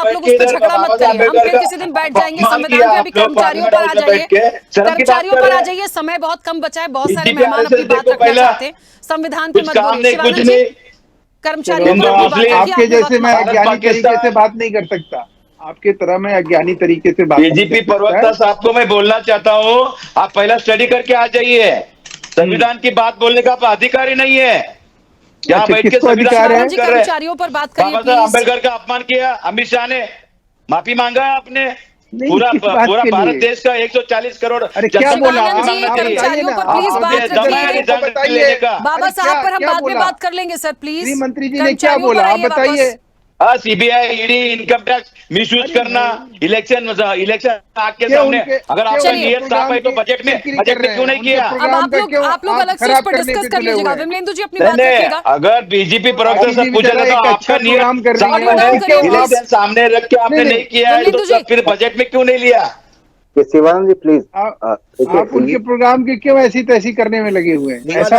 लोग उस पर झगड़ा मत करिए, हम फिर किसी दिन बैठ जाएंगे संविधान पे। अभी कर्मचारियों पर आ जाइए, कर्मचारियों पर आ जाइए। समय बहुत कम बचा है, बहुत सारे मेहमान अपनी बात रखना चाहते हैं। संविधान पे मत बोलिए शिवानंद जी, कर्मचारियों पर आपके जैसे मैं अज्ञानी तरीके से बात नहीं कर सकता, आपके तरह मैं अज्ञानी तरीके से बात। बीजेपी प्रवक्ता साहब को मैं बोलना चाहता हूँ, आप पहला स्टडी करके आ जाइए। संविधान की बात बोलने का अधिकार ही नहीं है। यहाँ बैठ के अधिकार है? कर्मचारियों पर बात करिए बाबा साहब अम्बेडकर का अपमान किया, अमित शाह ने माफी मांगा है आपने। पूरा भारत देश का 140 करोड़। अरे क्या बोला? कर्मचारियों पर प्लीज बात रखिए। बाबा साहब पर हम बाद में बात कर लेंगे सर, प्लीज। मंत्री जी ने क्या बोला आप बताइए। CBI, ED, income tax misuse करना, इलेक्शन आपके सामने। अगर आपका नियत साफ है तो बजट में क्यों नहीं किया? अब आप लोग अलग से इस पर डिस्कस कर लीजिएगा। विमलेंदु जी अपनी बात रखिएगा। अगर बीजेपी प्रवक्ता से पूछेगा तो आपका नियत इलेक्शन सामने रख के आपने नहीं किया है तो फिर बजट में क्यों नहीं लिया? शिवानंद जी प्लीज, आप उनके प्रोग्राम की क्यों ऐसी तैसी करने में लगे हुए हैं? ऐसा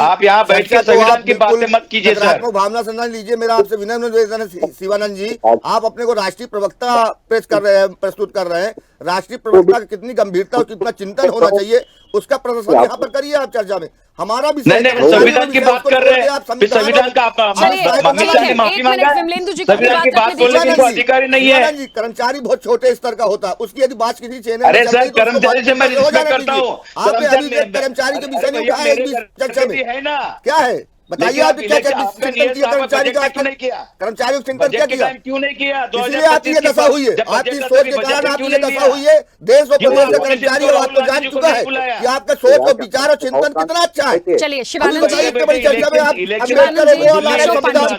आप यहाँ बैठकर संविधान की बातें मत कीजिए सर। भावना संधान लीजिए, मेरा आपसे विनम्र निवेदन है शिवानंद जी, आप अपने को राष्ट्रीय प्रवक्ता प्रस्तुत कर रहे हैं। राष्ट्रीय प्रवक्ता की कितनी गंभीरता और कितना चिंतन होना चाहिए उसका प्रदर्शन यहाँ पर करिए आप चर्चा में। हमारा भी संविधान की बात कर रहे हैं, संविधान का माफी मांगा, संविधान की बात बोलने की कोई अधिकारी नहीं है। कर्मचारी बहुत छोटे स्तर का होता है, उसकी यदि बात किसी चैनल। अरे सर, कर्मचारी से मैं रिस्पेक्ट करता हूँ। कर्मचारी के विषय में उठाया एक भी चर्चा में है ना, क्या है बताइए आप? क्या कर्मचारी का कर्मचारियों को चिंतन क्या किया? क्यों नहीं किया? इसलिए आपकी ये दशा हुई है, आपकी सोच के कारण आपकी ये दशा हुई है। देश और प्रदेश के कर्मचारी आपको जान चुका है कि आपका सोच और विचार और चिंतन कितना अच्छा है। चलिए शिवानंद जी, बड़ी चर्चा में आप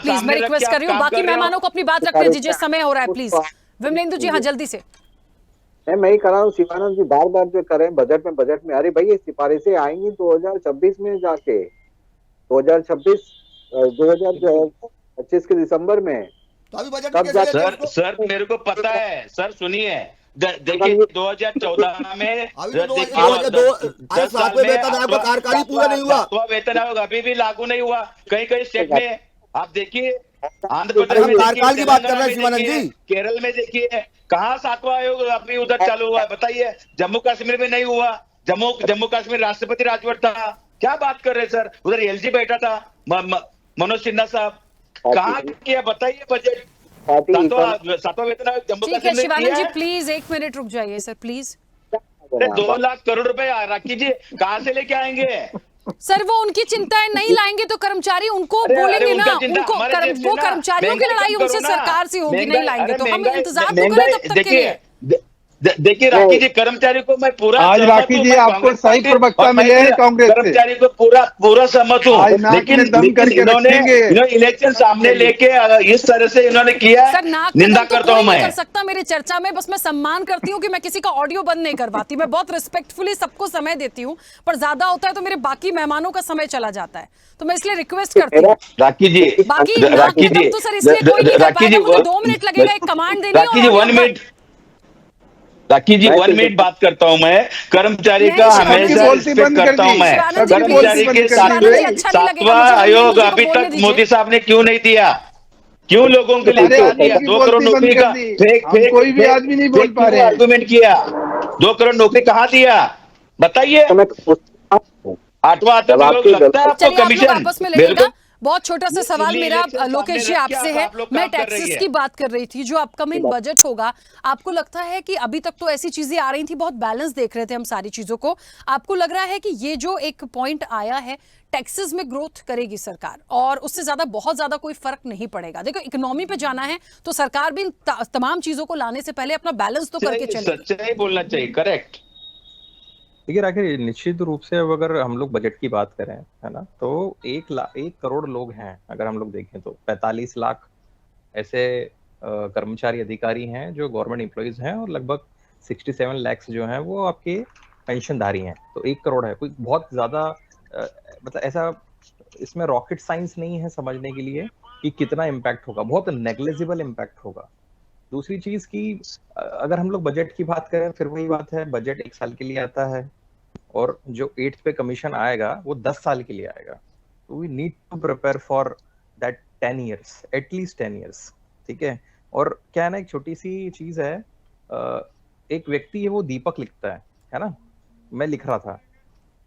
प्लीज मैं रिक्वेस्ट कर रही हूँ, बाकी मेहमानों को अपनी बात रखने दीजिए, समय हो रहा है। प्लीज विमलेंदु जी, हाँ जल्दी से। मैं ही कर रहा हूँ शिवानंद जी, बार बार जो करें बजट में, अरे भाई ये सिफारिशें आएंगी 2026 में जाके, 2025 के दिसंबर में। तो अभी बजट तब कैसे जाके लेते हैं उसको? सर मेरे को पता है सर, सुनिए देखिए 2014 में अभी तो देखिए 10 सातवें वेतन आयोग का कार्यकाल ही पूरा नहीं हुआ। वेतन आयोग अभी भी लागू नहीं हुआ कई स्टेट में। आप देखिए आंध्र प्रदेश हम में कार्यकाल की बात कर रहे हैं देखिए, शिवानंद जी। केरल में देखिए कहाँ 7वां आयोग अभी उधर चालू हुआ है बताइए। जम्मू कश्मीर में नहीं हुआ, जम्मू कश्मीर राष्ट्रपति राजवट था। क्या बात कर रहे हैं सर, उधर एलजी बैठा था मनोज सिन्हा साहब, कहाँ किया बताइए बजट। 7वां वेतन आयोग जम्मू ठीक है कश्मीर में शिवानंद किया जी, है। प्लीज 1 मिनट रुक जाइए सर प्लीज। 2 लाख करोड़ रुपए राखी जी कहाँ से लेके आएंगे? सर वो उनकी चिंता है, नहीं लाएंगे तो कर्मचारी उनको बोलेंगे ना, उनको वो कर्मचारियों की लड़ाई उनसे सरकार से होगी, नहीं लाएंगे तो हम इंतजार तो करें तब तक के लिए। देखिए राखी जी, कर्मचारी को मैं पूरा आज राखी जी आपको सही प्रवक्ता मिले हैं कांग्रेस से, कर्मचारी को पूरा सहमत हूँ, लेकिन इन्होंने इलेक्शन सामने लेके इस तरह से इन्होंने किया, सर नाक निंदा तो करता कोई हूँ नहीं मैं। कर सकता मेरी चर्चा में, बस मैं सम्मान करती हूँ कि मैं किसी का ऑडियो बंद नहीं करवाती, मैं बहुत रिस्पेक्टफुली सबको समय देती हूँ, पर ज्यादा होता है तो मेरे बाकी मेहमानों का समय चला जाता है, तो मैं इसलिए रिक्वेस्ट करती हूँ। राखी जी, बाकी नाक के दम तो सर इसलिए कोई नहीं कर पाएगा, मुझे 2 मिनट लगेगा एक कमांड देने राखी जी 1 मिनट, राखी जी 1 मिनट बात करता हूँ मैं। कर्मचारी का हमेशा रिस्पेक्ट करता हूँ मैं। कर्मचारी के 7वां आयोग अभी तक मोदी साहब ने क्यों नहीं दिया? क्यों लोगों के लिए क्या दिया? 2 करोड़ नौकरी का कोई भी आदमी नहीं बोल पा रहे हैं। आर्गुमेंट किया, 2 करोड़ नौकरी कहाँ दिया बताइए? 8वां आयोग लगता है आपको कमीशन? आपस में लेगा। बहुत छोटा सा सवाल मेरा लोकेश जी आपसे है, मैं टैक्सेस की बात कर रही थी, जो अपकमिंग बजट होगा, आपको लगता है कि अभी तक तो ऐसी चीजें आ रही थी, बहुत बैलेंस देख रहे थे हम सारी चीजों को, आपको लग रहा है कि ये जो एक पॉइंट आया है टैक्सेस में ग्रोथ करेगी सरकार और उससे ज्यादा बहुत ज्यादा कोई फर्क नहीं पड़ेगा? देखो इकोनॉमी पे जाना है तो सरकार भी तमाम चीजों को लाने से पहले अपना बैलेंस तो करके चले। सच्चाई बोलना चाहिए, करेक्ट। देखिए राखी, निश्चित रूप से अब अगर हम लोग बजट की बात करें, है ना, तो 1 करोड़ लोग हैं, अगर हम लोग देखें तो 45 लाख ऐसे कर्मचारी अधिकारी हैं जो गवर्नमेंट एम्प्लॉइज हैं और लगभग 67 लाख जो हैं वो आपके पेंशनधारी हैं। तो 1 करोड़ है, कोई बहुत ज्यादा मतलब ऐसा इसमें रॉकेट साइंस नहीं है समझने के लिए कि कितना इम्पैक्ट होगा, बहुत नेग्लिजिबल इम्पैक्ट होगा। दूसरी चीज की अगर हम लोग बजट की बात करें, फिर वही बात है, बजट 1 साल के लिए आता है और जो 8th पे कमीशन आएगा वो 10 साल के लिए आएगा। तो we need to prepare for that 10 years, at least 10 years, ठीक है। और क्या है ना, एक छोटी सी चीज है, एक व्यक्ति है वो दीपक लिखता है ना, मैं लिख रहा था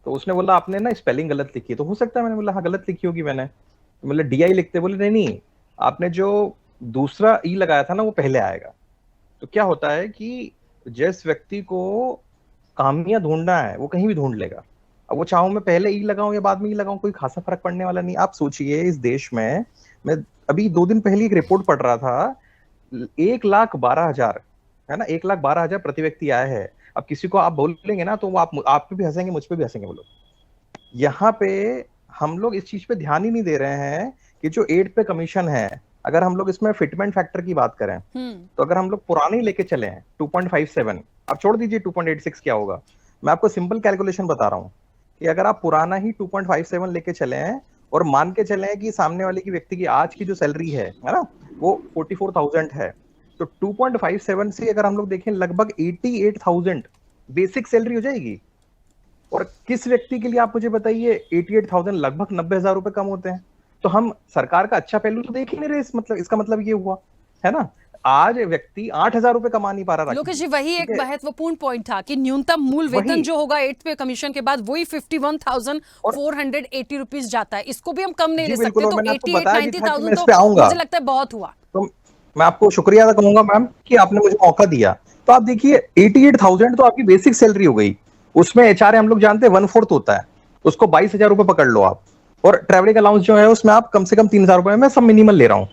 तो उसने बोला आपने ना स्पेलिंग गलत लिखी, तो हो सकता है मैंने बोला हाँ गलत लिखी होगी मैंने, तो मतलब DI लिखते, बोले नहीं आपने जो दूसरा ई लगाया था ना वो पहले आएगा। तो क्या होता है कि जिस व्यक्ति को कामियां ढूंढना है वो कहीं भी ढूंढ लेगा। अब वो चाहूं मैं पहले ई लगाऊं या बाद में ई लगाऊं, कोई खासा फर्क पड़ने वाला नहीं। आप सोचिए इस देश में, मैं अभी 2 दिन पहले एक रिपोर्ट पढ़ रहा था, 1,12,000 है ना, 1,12,000 प्रति व्यक्ति आया है। अब किसी को आप बोलेंगे ना तो वो आप पे भी हंसेंगे, मुझ पे भी हंसेंगे। बोलो यहाँ पे हम लोग इस चीज पे ध्यान ही नहीं दे रहे हैं कि जो 8 पे कमीशन है, अगर हम लोग इसमें फिटमेंट फैक्टर की बात करें तो अगर हम लोग पुराने लेके चले हैं 2.57, आप छोड़ दीजिए 2.86 क्या होगा, मैं आपको सिंपल कैलकुलेशन बता रहा हूँ कि अगर आप पुराना ही 2.57 लेके चले हैं और मान के चले हैं कि सामने वाले की व्यक्ति की आज की जो सैलरी है ना वो 44,000 है, तो 2.57 से अगर हम लोग देखें लगभग 88,000 बेसिक सैलरी हो जाएगी। और किस व्यक्ति के लिए आप मुझे बताइए 88,000 लगभग 90,000 रुपए कम होते हैं। तो हम सरकार का अच्छा पहलू तो देख ही नहीं रहे, इसका मतलब ये हुआ है ना, आज व्यक्ति 8,000 रुपए कमा नहीं पा रहा। लोकेश जी वही एक महत्वपूर्ण पॉइंट था कि न्यूनतम मूल वेतन जो होगा 8th पे कमीशन के बाद वही 51,480 रुपीज जाता है, इसको भी हम कम नहीं ले सकते। तो 88,90,000 तो मुझे लगता है बहुत हुआ। तो मैं आपको शुक्रिया अदा करूंगा मैम कि आपने मुझे मौका दिया। तो आप देखिए 88,000 तो आपकी बेसिक सैलरी हो गई, उसमें HR हम लोग जानते हैं 1/4 होता है, उसको 22,000 रुपए पकड़ लो आप, और ट्रैवलिंग अलाउंस जो है उसमें आप कम से कम 3,000 रुपए, मैं सब मिनिमम ले रहा हूँ,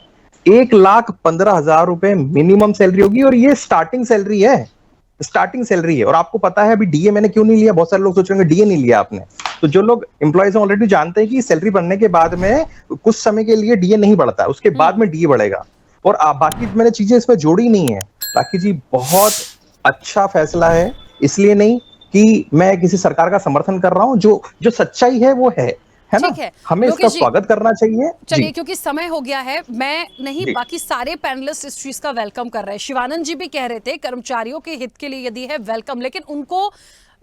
1,15,000 रुपए मिनिमम सैलरी होगी। और ये स्टार्टिंग सैलरी है, स्टार्टिंग सैलरी है। और आपको पता है अभी DA मैंने क्यों नहीं लिया, बहुत सारे लोग सोच रहे हैं DA नहीं लिया आपने, तो जो लोग एम्प्लॉयज ऑलरेडी जानते हैं कि सैलरी बढ़ने के बाद में कुछ समय के लिए DA नहीं बढ़ता है, उसके बाद में DA बढ़ेगा। और बाकी मैंने चीजें इसमें जोड़ी नहीं है। राखी जी बहुत अच्छा फैसला है, इसलिए नहीं कि मैं किसी सरकार का समर्थन कर रहा हूं, जो सच्चाई है वो है ना। ठीक है, हमें इसका स्वागत करना चाहिए। चलिए, क्योंकि समय हो गया है, मैं नहीं, बाकी सारे पैनलिस्ट इस चीज का वेलकम कर रहे हैं। शिवानंद जी भी कह रहे थे कर्मचारियों के हित के लिए यदि है वेलकम, लेकिन उनको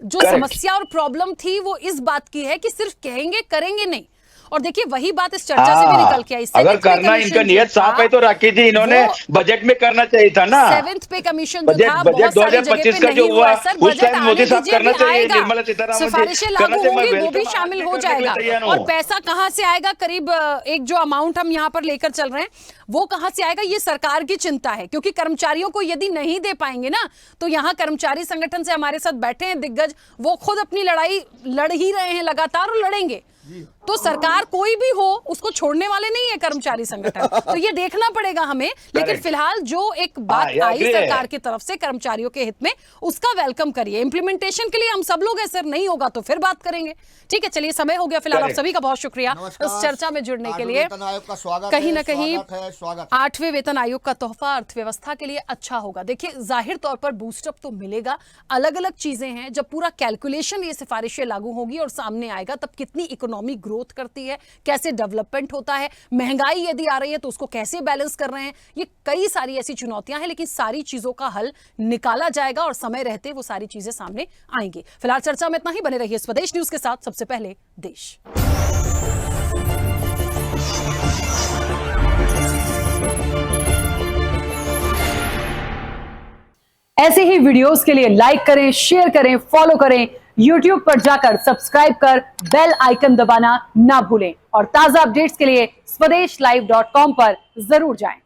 जो समस्या और प्रॉब्लम थी वो इस बात की है कि सिर्फ कहेंगे करेंगे नहीं। और देखिए वही बात इस चर्चा से भी निकल के आई। अगर करना इनका नियत साफ है तो राखी जी इन्होंने बजट में करना चाहिए था ना। 7th पे कमीशन जो था बहुत सारी जगह पे नहीं हुआ सर। बजट मोदी साहब करना चाहिए, निर्मला सीतारमण सिफारिशें लागू होंगी, वो भी शामिल हो जाएगा। और पैसा कहां से आएगा, करीब एक जो अमाउंट हम यहाँ पर लेकर चल रहे हैं वो कहां से आएगा, ये सरकार की चिंता है। क्योंकि कर्मचारियों को यदि नहीं दे पाएंगे ना, तो यहाँ कर्मचारी संगठन से हमारे साथ बैठे हैं दिग्गज, वो खुद अपनी लड़ाई लड़ ही रहे हैं लगातार और लड़ेंगे। तो सरकार कोई भी हो उसको छोड़ने वाले नहीं है कर्मचारी संगठन, तो ये देखना पड़ेगा हमें। लेकिन फिलहाल जो एक बात आई सरकार की तरफ से कर्मचारियों के हित में, उसका वेलकम करिए। इंप्लीमेंटेशन के लिए हम सब लोग हैं सर, नहीं होगा तो फिर बात करेंगे। ठीक है, चलिए समय हो गया फिलहाल। आप सभी का बहुत शुक्रिया इस चर्चा में जुड़ने के लिए। कहीं ना कहीं 8वें वेतन आयोग का तोहफा अर्थव्यवस्था के लिए अच्छा होगा। देखिए जाहिर तौर पर बूस्टअप तो मिलेगा, अलग अलग चीजें हैं। जब पूरा कैलकुलेशन, ये सिफारिशें लागू होगी और सामने आएगा, तब कितनी इकोनॉमी ग्रोथ करती है, कैसे डेवलपमेंट होता है, महंगाई यदि आ रही है तो उसको कैसे बैलेंस कर रहे हैं, ये कई सारी ऐसी चुनौतियां हैं। लेकिन सारी चीजों का हल निकाला जाएगा और समय रहते वो सारी चीजें सामने आएंगी। फिलहाल चर्चा में इतना ही। बने रहिए स्वदेश न्यूज के साथ। सबसे पहले देश। ऐसे ही वीडियोस के लिए लाइक करें, शेयर करें, फॉलो करें। YouTube पर जाकर सब्सक्राइब कर बेल आइकन दबाना ना भूलें और ताजा अपडेट्स के लिए swedeshlive.com पर जरूर जाएं।